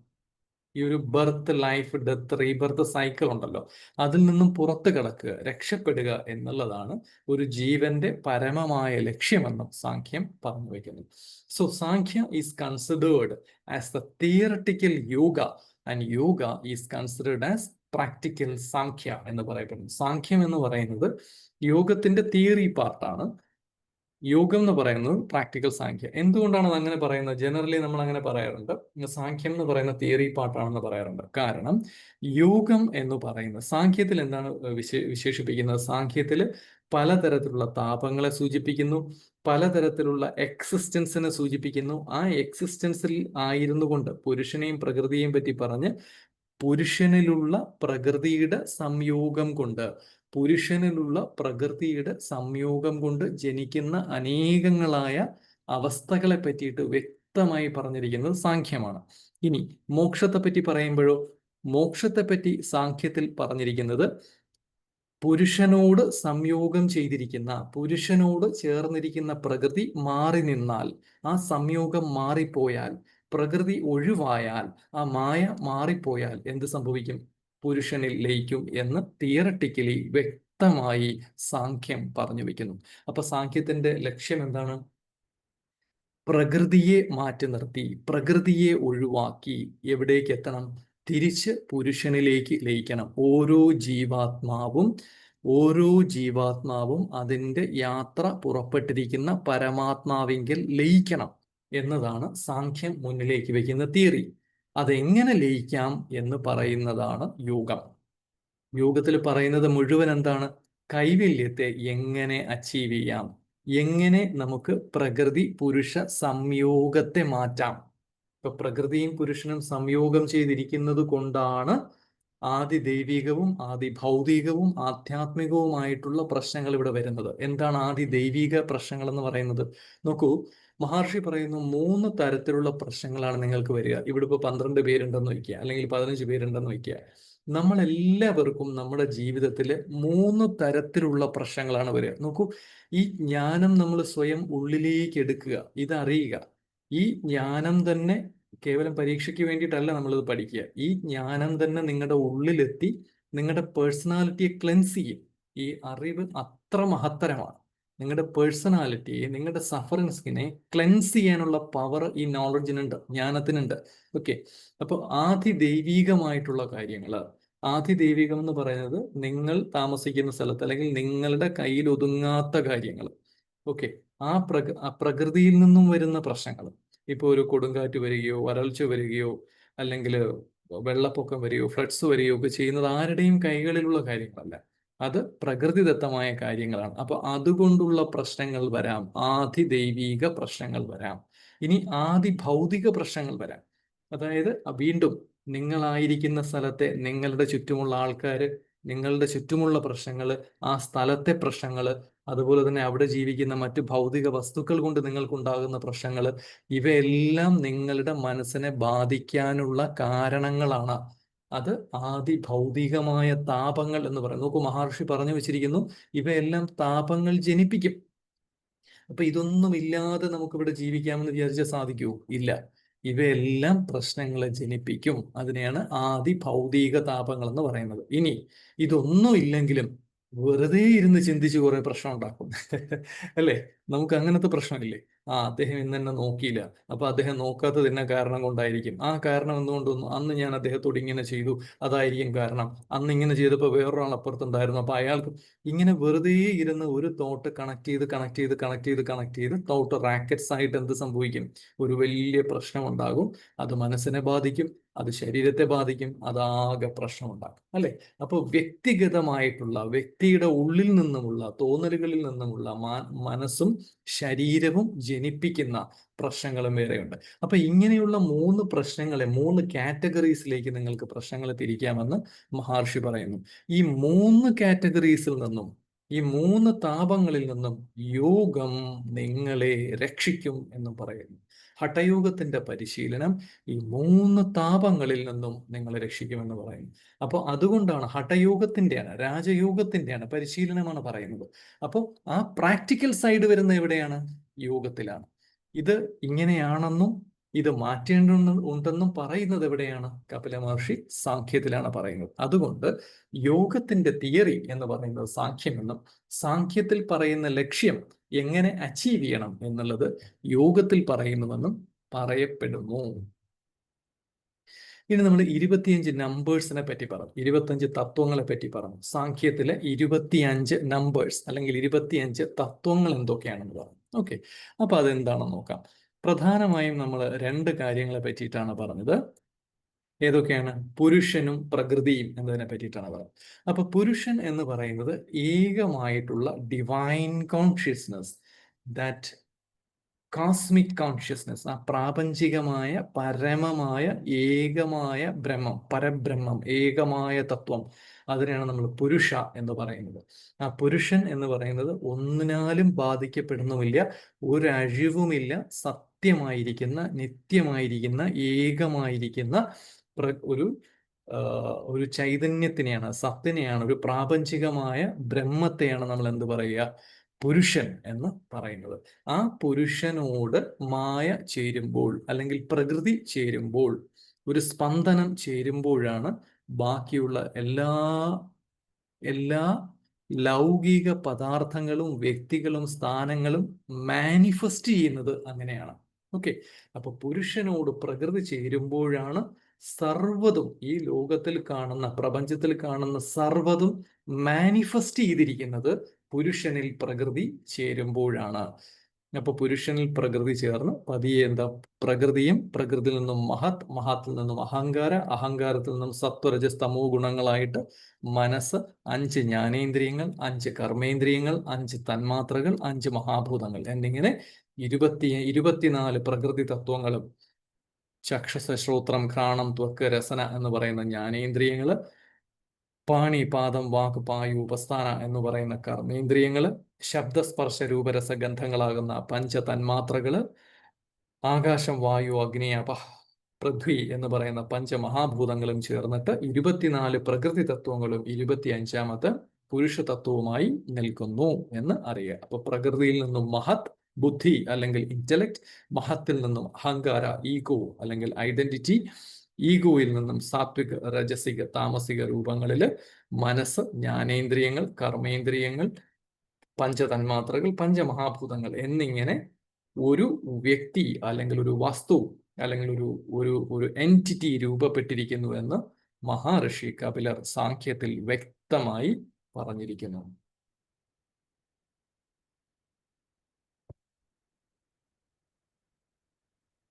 ഈ ഒരു birth, life, death, rebirth cycle ഉണ്ടല്ലോ, അതിൽ നിന്നും പുറത്തു കടക്കുക, രക്ഷപ്പെടുക എന്നുള്ളതാണ് ഒരു ജീവന്റെ പരമമായ ലക്ഷ്യമെന്നും സാഖ്യം പറഞ്ഞു വയ്ക്കുന്നു. So Sankhya is considered as the theoretical Yoga and Yoga is considered as practical Sankhya എന്ന് പറയപ്പെടുന്നു. സാഖ്യം എന്ന് പറയുന്നത് യോഗത്തിന്റെ തിയറി പാർട്ടാണ്. യോഗം എന്ന് പറയുന്നത് പ്രാക്ടിക്കൽ സാഖ്യ. എന്തുകൊണ്ടാണ് അത് അങ്ങനെ പറയുന്നത്? ജനറലി നമ്മൾ അങ്ങനെ പറയാറുണ്ട്, സാഖ്യം എന്ന് പറയുന്ന തിയറി പാർട്ടാണെന്ന് പറയാറുണ്ട്. കാരണം യോഗം എന്ന് പറയുന്നത് സാഖ്യത്തിൽ എന്താണ് വിശേഷിപ്പിക്കുന്നത്? സാഖ്യത്തിൽ പലതരത്തിലുള്ള താപങ്ങളെ സൂചിപ്പിക്കുന്നു, പലതരത്തിലുള്ള എക്സിസ്റ്റൻസിനെ സൂചിപ്പിക്കുന്നു. ആ എക്സിസ്റ്റൻസിൽ ആയിരുന്നു കൊണ്ട് പുരുഷനെയും പ്രകൃതിയെയും പറ്റി പറഞ്ഞ്, പുരുഷനിലുള്ള പ്രകൃതിയുടെ സംയോഗം കൊണ്ട് ജനിക്കുന്ന അനേകങ്ങളായ അവസ്ഥകളെ പറ്റിയിട്ട് വ്യക്തമായി പറഞ്ഞിരിക്കുന്നത് സാഖ്യമാണ്. ഇനി മോക്ഷത്തെ പറ്റി പറയുമ്പോഴോ, മോക്ഷത്തെ പറ്റി സാഖ്യത്തിൽ പറഞ്ഞിരിക്കുന്നത് പുരുഷനോട് സംയോഗം ചെയ്തിരിക്കുന്ന, പുരുഷനോട് ചേർന്നിരിക്കുന്ന പ്രകൃതി മാറി നിന്നാൽ, ആ സംയോഗം മാറിപ്പോയാൽ, പ്രകൃതി ഒഴിവായാൽ, ആ മായ മാറിപ്പോയാൽ എന്ത് സംഭവിക്കും? പുരുഷനിൽ ലയിക്കും എന്ന് തിയറട്ടിക്കലി വ്യക്തമായി സാഖ്യം പറഞ്ഞു വെക്കുന്നു. അപ്പൊ സാഖ്യത്തിന്റെ ലക്ഷ്യം എന്താണ്? പ്രകൃതിയെ മാറ്റി നിർത്തി, പ്രകൃതിയെ ഒഴിവാക്കി എവിടേക്ക് എത്തണം? തിരിച്ച് പുരുഷനിലേക്ക് ലയിക്കണം. ഓരോ ജീവാത്മാവും അതിൻ്റെ യാത്ര പുറപ്പെട്ടിരിക്കുന്ന പരമാത്മാവിങ്കിൽ ലയിക്കണം എന്നതാണ് സാഖ്യം മുന്നിലേക്ക് വെക്കുന്ന തിയറി. അതെങ്ങനെ ലയിക്കാം എന്ന് പറയുന്നതാണ് യോഗം. യോഗത്തിൽ പറയുന്നത് മുഴുവൻ എന്താണ്? കൈവല്യത്തെ എങ്ങനെ അച്ചീവ് ചെയ്യാം, എങ്ങനെ നമുക്ക് പ്രകൃതി പുരുഷ സംയോഗത്തെ മാറ്റാം. ഇപ്പൊ പ്രകൃതിയും പുരുഷനും സംയോഗം ചെയ്തിരിക്കുന്നത് കൊണ്ടാണ് ആദിദൈവികവും ആദിഭൗതികവും ആധ്യാത്മികവുമായിട്ടുള്ള പ്രശ്നങ്ങൾ ഇവിടെ വരുന്നത്. എന്താണ് ആദിദൈവിക പ്രശ്നങ്ങൾ എന്ന് പറയുന്നത്? നോക്കൂ, മഹർഷി പറയുന്നു 3 തരത്തിലുള്ള പ്രശ്നങ്ങളാണ് നിങ്ങൾക്ക് വരിക. ഇവിടെ ഇപ്പോൾ 12 പേരുണ്ടെന്ന് വയ്ക്കുക, അല്ലെങ്കിൽ 15 പേരുണ്ടെന്ന് വയ്ക്കുക. നമ്മളെല്ലാവർക്കും നമ്മുടെ ജീവിതത്തിൽ 3 തരത്തിലുള്ള പ്രശ്നങ്ങളാണ് വരിക. നോക്കൂ, ഈ ജ്ഞാനം നമ്മൾ സ്വയം ഉള്ളിലേക്ക് എടുക്കുക, ഇതറിയുക. ഈ ജ്ഞാനം തന്നെ കേവലം പരീക്ഷയ്ക്ക് വേണ്ടിയിട്ടല്ല നമ്മളിത് പഠിക്കുക. ഈ ജ്ഞാനം തന്നെ നിങ്ങളുടെ ഉള്ളിലെത്തി നിങ്ങളുടെ പേഴ്സണാലിറ്റിയെ ക്ലെൻസ് ചെയ്യും. ഈ അറിവ് അത്ര മഹത്തരമാണ്. നിങ്ങളുടെ പേഴ്സണാലിറ്റിയെ, നിങ്ങളുടെ സഫറിങ്സിനെ ക്ലെൻസ് ചെയ്യാനുള്ള പവർ ഈ നോളജിനുണ്ട്, ജ്ഞാനത്തിനുണ്ട്. ഓക്കെ. അപ്പോൾ ആധിദൈവികമായിട്ടുള്ള കാര്യങ്ങൾ, ആധിദൈവികം എന്ന് പറയുന്നത് നിങ്ങൾ താമസിക്കുന്ന സ്ഥലത്ത് അല്ലെങ്കിൽ നിങ്ങളുടെ കയ്യിൽ ഒതുങ്ങാത്ത കാര്യങ്ങൾ. ഓക്കെ. ആ പ്രകൃതിയിൽ നിന്നും വരുന്ന പ്രശ്നങ്ങൾ, ഇപ്പോൾ ഒരു കൊടുങ്കാറ്റ് വരികയോ വരൾച്ച വരികയോ അല്ലെങ്കിൽ വെള്ളപ്പൊക്കം വരികയോ ഫ്ലഡ്സ് വരികയോ ഒക്കെ ചെയ്യുന്നത് ആരുടെയും കൈകളിലുള്ള കാര്യങ്ങളല്ല. അത് പ്രകൃതിദത്തമായ കാര്യങ്ങളാണ്. അപ്പൊ അതുകൊണ്ടുള്ള പ്രശ്നങ്ങൾ വരാം, ആധിദൈവിക പ്രശ്നങ്ങൾ വരാം. ഇനി ആദി ഭൗതിക പ്രശ്നങ്ങൾ വരാം. അതായത് വീണ്ടും നിങ്ങളായിരിക്കുന്ന സ്ഥലത്തെ നിങ്ങളുടെ ചുറ്റുമുള്ള ആൾക്കാർ, നിങ്ങളുടെ ചുറ്റുമുള്ള പ്രശ്നങ്ങൾ, ആ സ്ഥലത്തെ പ്രശ്നങ്ങൾ, അതുപോലെ തന്നെ അവിടെ ജീവിക്കുന്ന മറ്റു ഭൗതിക വസ്തുക്കൾ കൊണ്ട് നിങ്ങൾക്കുണ്ടാകുന്ന പ്രശ്നങ്ങൾ, ഇവയെല്ലാം നിങ്ങളുടെ മനസ്സിനെ ബാധിക്കാനുള്ള കാരണങ്ങളാണ്. അത് ആദിഭൗതികമായ താപങ്ങൾ എന്ന് പറയും. നോക്കൂ, മഹർഷി പറഞ്ഞു വെച്ചിരിക്കുന്നു, ഇവയെല്ലാം താപങ്ങൾ ജനിപ്പിക്കും. അപ്പൊ ഇതൊന്നും ഇല്ലാതെ നമുക്ക് ഇവിടെ ജീവിക്കാമെന്ന് വിചാരിച്ചാൽ സാധിക്കുമോ? ഇല്ല. ഇവയെല്ലാം പ്രശ്നങ്ങളെ ജനിപ്പിക്കും. അതിനെയാണ് ആദിഭൗതിക താപങ്ങൾ എന്ന് പറയുന്നത്. ഇനി ഇതൊന്നും ഇല്ലെങ്കിലും വെറുതെ ഇരുന്ന് ചിന്തിച്ച് കുറെ പ്രശ്നം ഉണ്ടാക്കും. അല്ലേ? നമുക്ക് അങ്ങനത്തെ പ്രശ്നമില്ലേ? അദ്ദേഹം ഇന്ന് എന്നെ നോക്കിയില്ല, അപ്പൊ അദ്ദേഹം നോക്കാത്തത് എന്നെ കാരണം കൊണ്ടായിരിക്കും. ആ കാരണം എന്തുകൊണ്ടൊന്നും, അന്ന് ഞാൻ അദ്ദേഹത്തോട് ഇങ്ങനെ ചെയ്തു, അതായിരിക്കും കാരണം. അന്ന് ഇങ്ങനെ ചെയ്തപ്പോൾ വേറൊരാൾ അപ്പുറത്തുണ്ടായിരുന്നു, അപ്പൊ അയാൾക്ക് ഇങ്ങനെ വെറുതെ ഇരുന്ന് ഒരു തോട്ട് കണക്ട് ചെയ്ത് തോട്ട് റാക്കറ്റ്സ് ആയിട്ട് എന്ത് സംഭവിക്കും? ഒരു വലിയ പ്രശ്നം ഉണ്ടാകും. അത് മനസ്സിനെ ബാധിക്കും, അത് ശരീരത്തെ ബാധിക്കും, അതാകെ പ്രശ്നമുണ്ടാക്കും. അല്ലെ? അപ്പോൾ വ്യക്തിഗതമായിട്ടുള്ള, വ്യക്തിയുടെ ഉള്ളിൽ നിന്നുമുള്ള തോന്നലുകളിൽ നിന്നുമുള്ള മനസ്സും ശരീരവും ജനിപ്പിക്കുന്ന പ്രശ്നങ്ങളും വേറെയുണ്ട്. അപ്പൊ ഇങ്ങനെയുള്ള 3 പ്രശ്നങ്ങളെ, 3 കാറ്റഗറീസിലേക്ക് നിങ്ങൾക്ക് പ്രശ്നങ്ങളെ തിരിക്കാമെന്ന് മഹർഷി പറയുന്നു. ഈ 3 കാറ്റഗറീസിൽ നിന്നും, ഈ 3 താപങ്ങളിൽ നിന്നും യോഗം നിങ്ങളെ രക്ഷിക്കും എന്നും പറയുന്നു. ഹഠയോഗത്തിന്റെ പരിശീലനം ഈ 3 താപങ്ങളിൽ നിന്നും നിങ്ങളെ രക്ഷിക്കുമെന്ന് പറയുന്നു. അപ്പോൾ അതുകൊണ്ടാണ് ഹഠയോഗത്തിന്റെയാണ്, രാജയോഗത്തിന്റെയാണ് പരിശീലനമാണ് പറയുന്നത്. അപ്പോൾ ആ പ്രാക്ടിക്കൽ സൈഡ് വരുന്ന എവിടെയാണ്? യോഗത്തിലാണ്. ഇത് ഇങ്ങനെയാണെന്നും ഇത് മാറ്റേണ്ടതുണ്ടെന്നും പറയുന്നത് എവിടെയാണ്? കപില മഹർഷി സാഖ്യത്തിലാണ് പറയുന്നത്. അതുകൊണ്ട് യോഗത്തിന്റെ തിയറി എന്ന് പറയുന്നത് സാഖ്യമെന്നും, സാഖ്യത്തിൽ പറയുന്ന ലക്ഷ്യം എങ്ങനെ അച്ചീവ് ചെയ്യണം എന്നുള്ളത് യോഗത്തിൽ പറയുന്നുവെന്നും പറയപ്പെടുന്നു. ഇനി നമ്മൾ 25 നമ്പേഴ്സിനെ പറ്റി പറഞ്ഞു, 25 തത്വങ്ങളെ പറ്റി പറഞ്ഞു. സാഖ്യത്തിലെ 25 നമ്പേഴ്സ് അല്ലെങ്കിൽ 25 തത്വങ്ങൾ എന്തൊക്കെയാണെന്ന് പറഞ്ഞു. ഓക്കെ. അപ്പൊ അതെന്താണെന്ന് നോക്കാം. പ്രധാനമായും നമ്മൾ 2 കാര്യങ്ങളെ പറ്റിയിട്ടാണ് പറഞ്ഞത്. ഏതൊക്കെയാണ്? പുരുഷനും പ്രകൃതിയും എന്നതിനെ പറ്റിയിട്ടാണ് പറയുന്നത്. അപ്പൊ പുരുഷൻ എന്ന് പറയുന്നത് ഏകമായിട്ടുള്ള divine consciousness, that cosmic consciousness, ആ പ്രാപഞ്ചികമായ പരമമായ ഏകമായ ബ്രഹ്മം, പരബ്രഹ്മം, ഏകമായ തത്വം, അതിനെയാണ് നമ്മൾ പുരുഷ എന്ന് പറയുന്നത്. ആ പുരുഷൻ എന്ന് പറയുന്നത് ഒന്നിനാലും ബാധിക്കപ്പെടുന്നുമില്ല, ഒരഴിവുമില്ല, സത്യമായിരിക്കുന്ന, നിത്യമായിരിക്കുന്ന, ഏകമായിരിക്കുന്ന ഒരു ചൈതന്യത്തിനെയാണ്, സത്തിനെയാണ്, ഒരു പ്രാപഞ്ചികമായ ബ്രഹ്മത്തെയാണ് നമ്മൾ എന്ത് പറയുക? പുരുഷൻ എന്ന് പറയുന്നത്. ആ പുരുഷനോട് മായ ചേരുമ്പോൾ അല്ലെങ്കിൽ പ്രകൃതി ചേരുമ്പോൾ, ഒരു സ്പന്ദനം ചേരുമ്പോഴാണ് ബാക്കിയുള്ള എല്ലാ ലൗകിക പദാർത്ഥങ്ങളും വ്യക്തികളും സ്ഥാനങ്ങളും മാനിഫെസ്റ്റ് ചെയ്യുന്നത്. അങ്ങനെയാണ്. ഓക്കെ. അപ്പൊ പുരുഷനോട് പ്രകൃതി ചേരുമ്പോഴാണ് സർവ്വതും, ഈ ലോകത്തിൽ കാണുന്ന, പ്രപഞ്ചത്തിൽ കാണുന്ന സർവ്വതും മാനിഫെസ്റ്റ് ചെയ്തിരിക്കുന്നത് പുരുഷനിൽ പ്രകൃതി ചേരുമ്പോഴാണ്. അപ്പൊ പുരുഷനിൽ പ്രകൃതി ചേർന്ന് പതിയെ എന്താ? പ്രകൃതിയും, പ്രകൃതിയിൽ നിന്നും മഹത്, മഹത്തിൽ നിന്നും അഹങ്കാര, അഹങ്കാരത്തിൽ നിന്നും സത്വരജസ് തമോ ഗുണങ്ങളായിട്ട് മനസ്സ്, 5 ജ്ഞാനേന്ദ്രിയങ്ങൾ, 5 കർമ്മേന്ദ്രിയങ്ങൾ, 5 തന്മാത്രകൾ, 5 മഹാഭൂതങ്ങൾ എന്നിങ്ങനെ 24 പ്രകൃതി തത്വങ്ങളും, ചക്ഷുസ്, ശ്രോത്രം, ഘ്രാണം, ത്വക്ക്, രസന എന്ന് പറയുന്ന ജ്ഞാനേന്ദ്രിയങ്ങള്, പാണി, പാദം, വാക്ക്, പായു, ഉപസ്ഥാന എന്ന് പറയുന്ന കർമ്മേന്ദ്രിയങ്ങള്, ശബ്ദസ്പർശ രൂപരസ ഗന്ധങ്ങളാകുന്ന 5 തന്മാത്രകള്, ആകാശം, വായു, അഗ്നി, പൃഥ്വി എന്ന് പറയുന്ന 5 മഹാഭൂതങ്ങളും ചേർന്നിട്ട് 24 പ്രകൃതി തത്വങ്ങളും 25ാമത്തെ പുരുഷ തത്വവുമായി നിൽക്കുന്നു എന്ന് അറിയുക. അപ്പൊ പ്രകൃതിയിൽ നിന്നും മഹത്, ബുദ്ധി അല്ലെങ്കിൽ ഇന്റലക്ട്, മഹത്തിൽ നിന്നും അഹങ്കാര, ഈഗോ അല്ലെങ്കിൽ ഐഡന്റിറ്റി, ഈഗോയിൽ നിന്നും സാത്വിക, രജസിക, താമസിക രൂപങ്ങളില് മനസ്സ്, ജ്ഞാനേന്ദ്രിയങ്ങൾ, കർമ്മേന്ദ്രിയങ്ങൾ, പഞ്ചതന്മാത്രകൾ, പഞ്ചമഹാഭൂതങ്ങൾ എന്നിങ്ങനെ ഒരു വ്യക്തി അല്ലെങ്കിൽ ഒരു വസ്തു അല്ലെങ്കിൽ ഒരു ഒരു ഒരു എൻറ്റിറ്റി രൂപപ്പെട്ടിരിക്കുന്നു എന്ന് മഹാഋഷി കപിലർ സാഖ്യത്തിൽ വ്യക്തമായി പറഞ്ഞിരിക്കുന്നു.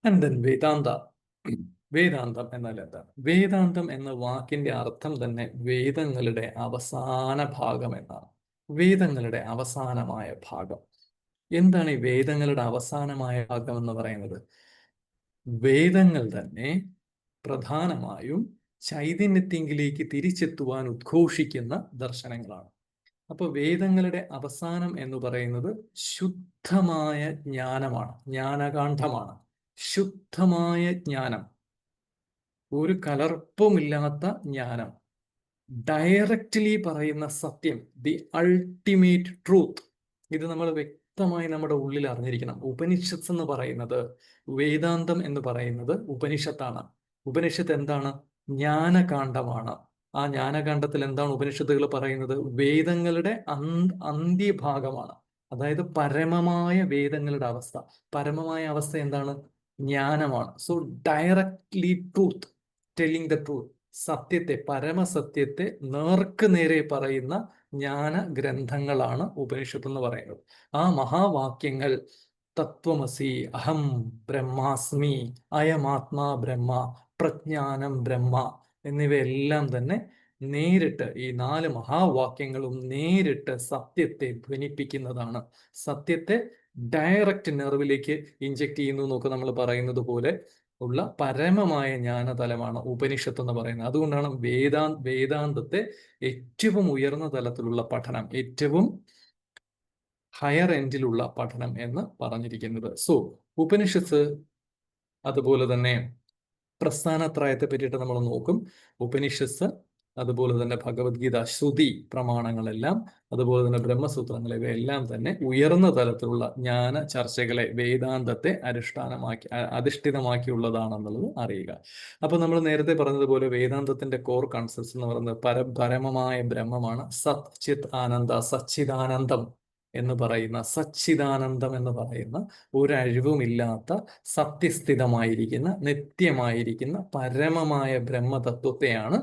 And then വേദാന്ത. വേദാന്തം എന്നാൽ എന്താണ്? വേദാന്തം എന്ന വാക്കിന്റെ അർത്ഥം തന്നെ വേദങ്ങളുടെ അവസാന ഭാഗം എന്നാണ്. വേദങ്ങളുടെ അവസാനമായ ഭാഗം. എന്താണ് ഈ വേദങ്ങളുടെ അവസാനമായ ഭാഗം എന്ന് പറയുന്നത്? വേദങ്ങൾ തന്നെ പ്രധാനമായും ചൈതന്യത്തിങ്കിലേക്ക് തിരിച്ചെത്തുവാൻ ഉദ്ഘോഷിക്കുന്ന ദർശനങ്ങളാണ്. അപ്പൊ വേദങ്ങളുടെ അവസാനം എന്ന് പറയുന്നത് ശുദ്ധമായ ജ്ഞാനമാണ്, ജ്ഞാനകാന്ഡമാണ്. ശുദ്ധമായ ജ്ഞാനം, ഒരു കലർപ്പുമില്ലാത്ത ജ്ഞാനം, ഡയറക്റ്റ്ലി പറയുന്ന സത്യം, ദി അൾട്ടിമേറ്റ് ട്രൂത്ത്. ഇത് നമ്മൾ വ്യക്തമായി നമ്മുടെ ഉള്ളിൽ അറിഞ്ഞിരിക്കണം. ഉപനിഷത്ത് എന്ന് പറയുന്നത്, വേദാന്തം എന്ന് പറയുന്നത് ഉപനിഷത്താണ്. ഉപനിഷത്ത് എന്താണ്? ജ്ഞാനകാന്ഡമാണ്. ആ ജ്ഞാനകാന്ഡത്തിൽ എന്താണ് ഉപനിഷത്തുകൾ പറയുന്നത്? വേദങ്ങളുടെ അന്ത്യഭാഗമാണ്. അതായത് പരമമായ വേദങ്ങളുടെ അവസ്ഥ. പരമമായ അവസ്ഥ എന്താണ്? ജ്ഞാനമാണ്. So directly truth, telling the truth, സത്യത്തെ, പരമസത്യത്തെ നേർക്ക് നേരെ പറയുന്ന ജ്ഞാന ഗ്രന്ഥങ്ങളാണ് ഉപനിഷത്ത് എന്ന് പറയുന്നത്. ആ മഹാവാക്യങ്ങൾ തത്വമസി, അഹം ബ്രഹ്മാസ്മി, അയമാത്മാ ബ്രഹ്മ, പ്രജ്ഞാനം ബ്രഹ്മ എന്നിവയെല്ലാം തന്നെ നേരിട്ട്, ഈ 4 മഹാവാക്യങ്ങളും നേരിട്ട് സത്യത്തെ ധ്വനിപ്പിക്കുന്നതാണ്. സത്യത്തെ ഡയറക്റ്റ് നെർവിലേക്ക് ഇഞ്ചക്ട് ചെയ്യുന്നു എന്നൊക്കെ നമ്മൾ പറയുന്നത് പോലെ ഉള്ള പരമമായ ജ്ഞാനതലമാണ് ഉപനിഷത്ത് എന്ന് പറയുന്നത്. അതുകൊണ്ടാണ് വേദാന്തത്തെ ഏറ്റവും ഉയർന്ന തലത്തിലുള്ള പഠനം, ഏറ്റവും ഹയർ എൻഡിലുള്ള പഠനം എന്ന് പറഞ്ഞിരിക്കുന്നത്. സോ ഉപനിഷത്ത്, അതുപോലെ തന്നെ പ്രസ്ഥാനത്രയത്തെ പറ്റിയിട്ട് നമ്മൾ നോക്കും. ഉപനിഷത്ത്, അതുപോലെ തന്നെ ഭഗവത്ഗീത, ശ്രുതി പ്രമാണങ്ങളെല്ലാം, അതുപോലെ തന്നെ ബ്രഹ്മസൂത്രങ്ങൾ, ഇവയെല്ലാം തന്നെ ഉയർന്ന തലത്തിലുള്ള ജ്ഞാന ചർച്ചകളെ, വേദാന്തത്തെ അധിഷ്ഠിതമാക്കിയുള്ളതാണെന്നുള്ളത് അറിയുക. അപ്പൊ നമ്മൾ നേരത്തെ പറഞ്ഞതുപോലെ വേദാന്തത്തിന്റെ കോർ കൺസെപ്റ്റ്സ് എന്ന് പറയുന്നത് പരമമായ ബ്രഹ്മമാണ്. സത് ചിത് ആനന്ദ, സച്ചിദാനന്ദം എന്ന് പറയുന്ന, സച്ചിദാനന്ദം എന്ന് പറയുന്ന ഒരഴിവുമില്ലാത്ത സത്യസ്ഥിതമായിരിക്കുന്ന, നിത്യമായിരിക്കുന്ന പരമമായ ബ്രഹ്മതത്വത്തെയാണ്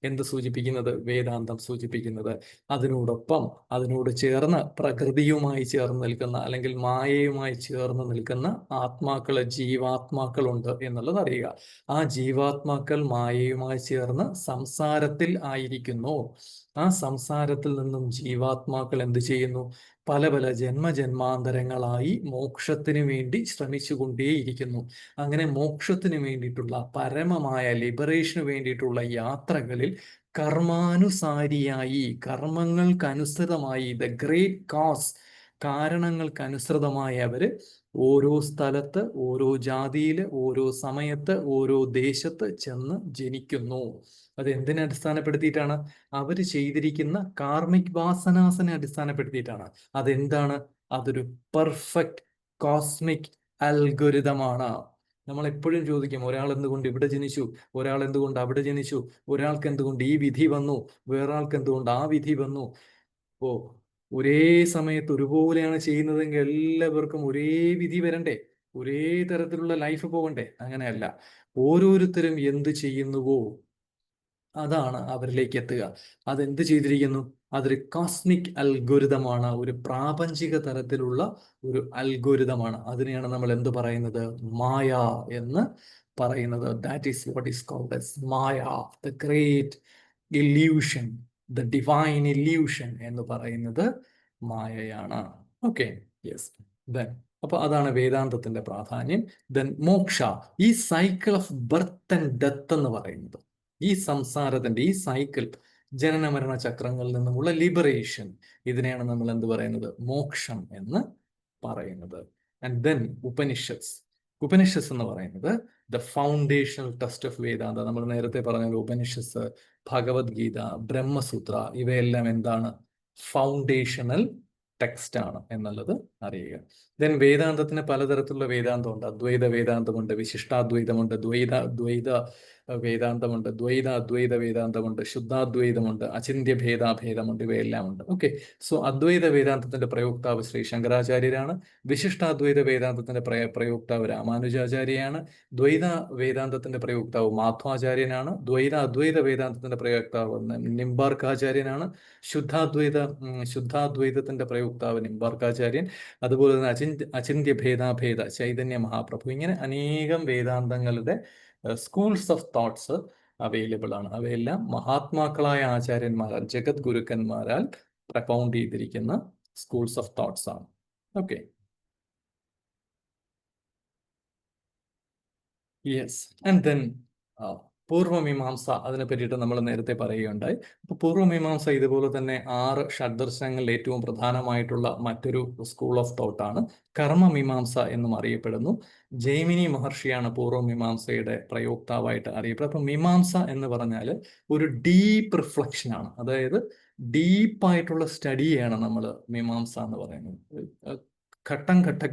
എന്ത് സൂചിപ്പിക്കുന്നത്? വേദാന്തം സൂചിപ്പിക്കുന്നത്. അതിനോടൊപ്പം, അതിനോട് ചേർന്ന് പ്രകൃതിയുമായി ചേർന്ന് നിൽക്കുന്ന, അല്ലെങ്കിൽ മായയുമായി ചേർന്ന് നിൽക്കുന്ന ആത്മാക്കള്, ജീവാത്മാക്കളുണ്ട് എന്നുള്ളത് അറിയുക. ആ ജീവാത്മാക്കൾ മായയുമായി ചേർന്ന് സംസാരത്തിൽ ആയിരിക്കുന്നു. ആ സംസാരത്തിൽ നിന്നും ജീവാത്മാക്കൾ എന്ത് ചെയ്യുന്നു? പല പല ജന്മജന്മാന്തരങ്ങളായി മോക്ഷത്തിന് വേണ്ടി ശ്രമിച്ചുകൊണ്ടേയിരിക്കുന്നു. അങ്ങനെ മോക്ഷത്തിന് വേണ്ടിയിട്ടുള്ള, പരമമായ ലിബറേഷന് വേണ്ടിയിട്ടുള്ള യാത്രകളിൽ കർമാനുസാരിയായി, കർമ്മങ്ങൾക്കനുസൃതമായി, ദ ഗ്രേറ്റ് കോസ്, കാരണങ്ങൾക്കനുസൃതമായി അവര് ഓരോ സ്ഥലത്ത്, ഓരോ ജാതിയില്, ഓരോ സമയത്ത്, ഓരോ ദേശത്ത് ചെന്ന് ജനിക്കുന്നു. അത് എന്തിനെ അടിസ്ഥാനപ്പെടുത്തിയിട്ടാണ്? അവര് ചെയ്തിരിക്കുന്ന കാർമിക് വാസനാസിനെ അടിസ്ഥാനപ്പെടുത്തിയിട്ടാണ്. അതെന്താണ്? അതൊരു പെർഫെക്റ്റ് കോസ്മിക് അൽഗോരിതമാണ്. നമ്മൾ എപ്പോഴും ചോദിക്കും, ഒരാൾ എന്തുകൊണ്ട് ഇവിടെ ജനിച്ചു, ഒരാൾ എന്തുകൊണ്ട് അവിടെ ജനിച്ചു, ഒരാൾക്ക് എന്തുകൊണ്ട് ഈ വിധി വന്നു, വേറൊരാൾക്ക് എന്തുകൊണ്ട് ആ വിധി വന്നു. ഓ, ഒരേ സമയത്ത് ഒരുപോലെയാണ് ചെയ്യുന്നതെങ്കിൽ എല്ലാവർക്കും ഒരേ വിധി വരണ്ടേ? ഒരേ തരത്തിലുള്ള ലൈഫ് പോകണ്ടേ? അങ്ങനെയല്ല. ഓരോരുത്തരും എന്ത് ചെയ്യുന്നുവോ അതാണ് അവരിലേക്ക് എത്തുക. അതെന്ത് ചെയ്തിരിക്കുന്നു? അതൊരു കോസ്മിക് അൽഗോരിതമാണ്, ഒരു പ്രാപഞ്ചിക തരത്തിലുള്ള ഒരു അൽഗോരിതമാണ്. അതിനെയാണ് നമ്മൾ എന്ത് പറയുന്നത്? മായ എന്ന് പറയുന്നത്. That is what is called as maya, the great illusion, the divine illusion എന്ന് പറയുന്നത് മായയാണ്. Okay, yes. ദെൻ അപ്പൊ അതാണ് വേദാന്തത്തിന്റെ പ്രാധാന്യം. ദെൻ മോക്ഷ, ഈ cycle of birth and death എന്ന് പറയുന്നത്, ഈ സംസാരത്തിന്റെ ഈ സൈക്കിൾ, ജനന മരണ ചക്രങ്ങളിൽ നിന്നുമുള്ള ലിബറേഷൻ, ഇതിനെയാണ് നമ്മൾ എന്ത് പറയുന്നത്? മോക്ഷം എന്ന് പറയുന്നത്. And then Upanishads. ഉപനിഷത്സ് എന്ന് പറയുന്നത് ദ ഫൗണ്ടേഷണൽ ടെസ്റ്റ് ഓഫ് വേദാന്ത. നമ്മൾ നേരത്തെ പറഞ്ഞ ഉപനിഷത്ത്, ഭഗവത്ഗീത, ബ്രഹ്മസൂത്ര, ഇവയെല്ലാം എന്താണ്? ഫൗണ്ടേഷണൽ ടെക്സ്റ്റ് ആണ് എന്നുള്ളത് അറിയുക. ദെൻ വേദാന്തത്തിന് പലതരത്തിലുള്ള വേദാന്തമുണ്ട്. അദ്വൈത വേദാന്തമുണ്ട്, വിശിഷ്ടാദ്വൈതമുണ്ട്, ദ്വൈത വേദാന്തമുണ്ട്, അദ്വൈത വേദാന്തമുണ്ട്, ശുദ്ധാദ്വൈതമുണ്ട്, അചിന്ത്യ ഭേദാഭേദമുണ്ട്, ഇവയെല്ലാം ഉണ്ട്. ഓക്കെ. സോ അദ്വൈത വേദാന്തത്തിന്റെ പ്രയോക്താവ് ശ്രീ ശങ്കരാചാര്യരാണ്. വിശിഷ്ടാദ്വൈത വേദാന്തത്തിന്റെ പ്രയോക്താവ് രാമാനുജാചാര്യയാണ്. ദ്വൈത വേദാന്തത്തിന്റെ പ്രയോക്താവ് മാധ്വാചാര്യനാണ്. അദ്വൈത വേദാന്തത്തിന്റെ പ്രയോക്താവ് നിംബാർക്കാചാര്യനാണ്. ശുദ്ധാദ്വൈതത്തിന്റെ പ്രയോക്താവ് നിംബാർക്കാചാര്യൻ. അതുപോലെ തന്നെ അചിന്ത്യ ഭേദാഭേദ ചൈതന്യ മഹാപ്രഭു. ഇങ്ങനെ അനേകം വേദാന്തങ്ങളുടെ സ്കൂൾസ് ഓഫ് തോട്ട്സ് അവൈലബിൾ ആണ്. അവയെല്ലാം മഹാത്മാക്കളായ ആചാര്യന്മാരാൽ, ജഗത് ഗുരുക്കന്മാരാൽ പ്രപൗണ്ട് ചെയ്തിരിക്കുന്ന സ്കൂൾസ് ഓഫ് തോട്ട്സ് ആണ്. ഓക്കെ. യെസ്. ആൻഡ് ദെൻ പൂർവമീമാംസ, അതിനെ പറ്റിയിട്ട് നമ്മൾ നേരത്തെ പറയുകയുണ്ടായി. അപ്പോൾ പൂർവമീമാംസ ഇതുപോലെ തന്നെ 6 ഷഡ്ദർശനങ്ങളിൽ ഏറ്റവും പ്രധാനമായിട്ടുള്ള മറ്റൊരു സ്കൂൾ ഓഫ് തോട്ടാണ്. കർമ്മമീമാംസ എന്നും അറിയപ്പെടുന്നു. ജൈമിനി മഹർഷിയാണ് പൂർവമീമാംസയുടെ പ്രയോക്താവായിട്ട് അറിയപ്പെടുന്നത്. അപ്പം മീമാംസ എന്ന് പറഞ്ഞാൽ ഒരു ഡീപ്പ് റിഫ്ലക്ഷൻ ആണ്. അതായത് ഡീപ്പായിട്ടുള്ള സ്റ്റഡിയാണ് നമ്മൾ മീമാംസ എന്ന് പറയുന്നത്.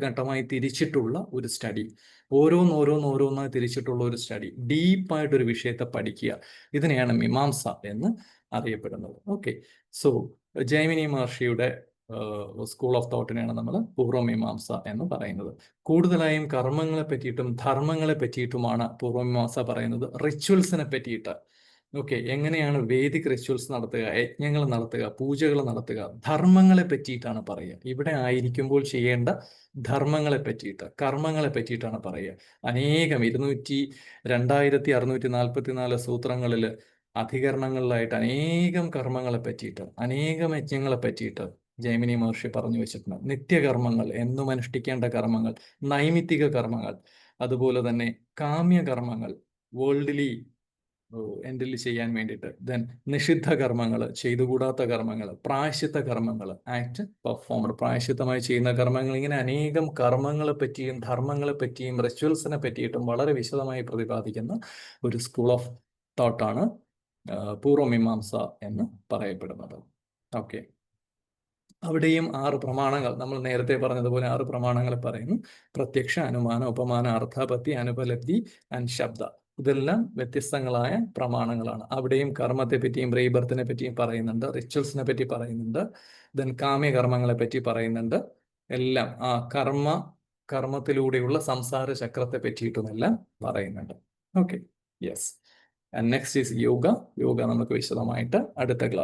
ഘട്ടമായി തിരിച്ചിട്ടുള്ള ഒരു സ്റ്റഡി, ഓരോന്നായി തിരിച്ചിട്ടുള്ള ഒരു സ്റ്റഡി, ഡീപ്പായിട്ടൊരു വിഷയത്തെ പഠിക്കുക, ഇതിനെയാണ് മീമാംസ എന്ന് അറിയപ്പെടുന്നത്. ഓക്കെ. സോ ജൈമിനി മഹർഷിയുടെ സ്കൂൾ ഓഫ് തോട്ടിനെയാണ് നമ്മൾ പൂർവമീമാംസ എന്ന് പറയുന്നത്. കൂടുതലായും കർമ്മങ്ങളെ പറ്റിയിട്ടും ധർമ്മങ്ങളെ പറ്റിയിട്ടുമാണ് പൂർവമീമാംസ പറയുന്നത്. റിച്വൽസിനെ പറ്റിയിട്ട്, ഓക്കെ, എങ്ങനെയാണ് വേദിക് റിച്വൽസ് നടത്തുക, യജ്ഞങ്ങൾ നടത്തുക, പൂജകൾ നടത്തുക, ധർമ്മങ്ങളെ പറ്റിയിട്ടാണ് പറയുക. ഇവിടെ ആയിരിക്കുമ്പോൾ ചെയ്യേണ്ട ധർമ്മങ്ങളെ പറ്റിയിട്ട്, കർമ്മങ്ങളെ പറ്റിയിട്ടാണ് പറയുക. അനേകം 2644 സൂത്രങ്ങളിൽ, അധികരണങ്ങളിലായിട്ട് അനേകം കർമ്മങ്ങളെ പറ്റിയിട്ട്, അനേകം യജ്ഞങ്ങളെ പറ്റിയിട്ട് ജൈമിനി മഹർഷി പറഞ്ഞു വെച്ചിട്ടുണ്ട്. നിത്യകർമ്മങ്ങൾ, എന്നും അനുഷ്ഠിക്കേണ്ട കർമ്മങ്ങൾ, നൈമിത്തിക കർമ്മങ്ങൾ, അതുപോലെ തന്നെ കാമ്യകർമ്മങ്ങൾ, വേൾഡ്ലി എൻഡിൽ ചെയ്യാൻ വേണ്ടിയിട്ട്, ദെൻ നിഷിദ്ധ കർമ്മങ്ങൾ, ചെയ്തുകൂടാത്ത കർമ്മങ്ങൾ, പ്രായശ്ചിത്ത കർമ്മങ്ങൾ, ആക്ട് പെർഫോമർ, പ്രായശ്ചിത്തമായി ചെയ്യുന്ന കർമ്മങ്ങൾ, ഇങ്ങനെ അനേകം കർമ്മങ്ങളെ പറ്റിയും ധർമ്മങ്ങളെ പറ്റിയും റിച്വൽസിനെ പറ്റിയിട്ടും വളരെ വിശദമായി പ്രതിപാദിക്കുന്ന ഒരു സ്കൂൾ ഓഫ് തോട്ടാണ് പൂർവമീമാംസ എന്ന് പറയപ്പെടുന്നത്. ഓക്കെ. അവിടെയും 6 പ്രമാണങ്ങൾ, നമ്മൾ നേരത്തെ പറഞ്ഞതുപോലെ 6 പ്രമാണങ്ങൾ പറയുന്നു. പ്രത്യക്ഷ, അനുമാന, ഉപമാന, അർത്ഥാപത്തി, അനുപലബ്ധി ആൻഡ് ശബ്ദ. ഇതെല്ലാം വ്യത്യസ്തങ്ങളായ പ്രമാണങ്ങളാണ്. അവിടെയും കർമ്മത്തെ പറ്റിയും റീബർത്തിനെ പറ്റിയും പറയുന്നുണ്ട്, റിച്വൽസിനെ പറ്റി പറയുന്നുണ്ട്, ദെൻ കാമ്യകർമ്മങ്ങളെ പറ്റി പറയുന്നുണ്ട്. എല്ലാം ആ കർമ്മത്തിലൂടെയുള്ള സംസാര ചക്രത്തെ പറ്റിയിട്ടുമെല്ലാം പറയുന്നുണ്ട്. Okay. Yes. Next is yoga. Yoga നമുക്ക് വിശദമായിട്ട് അടുത്ത ക്ലാസ്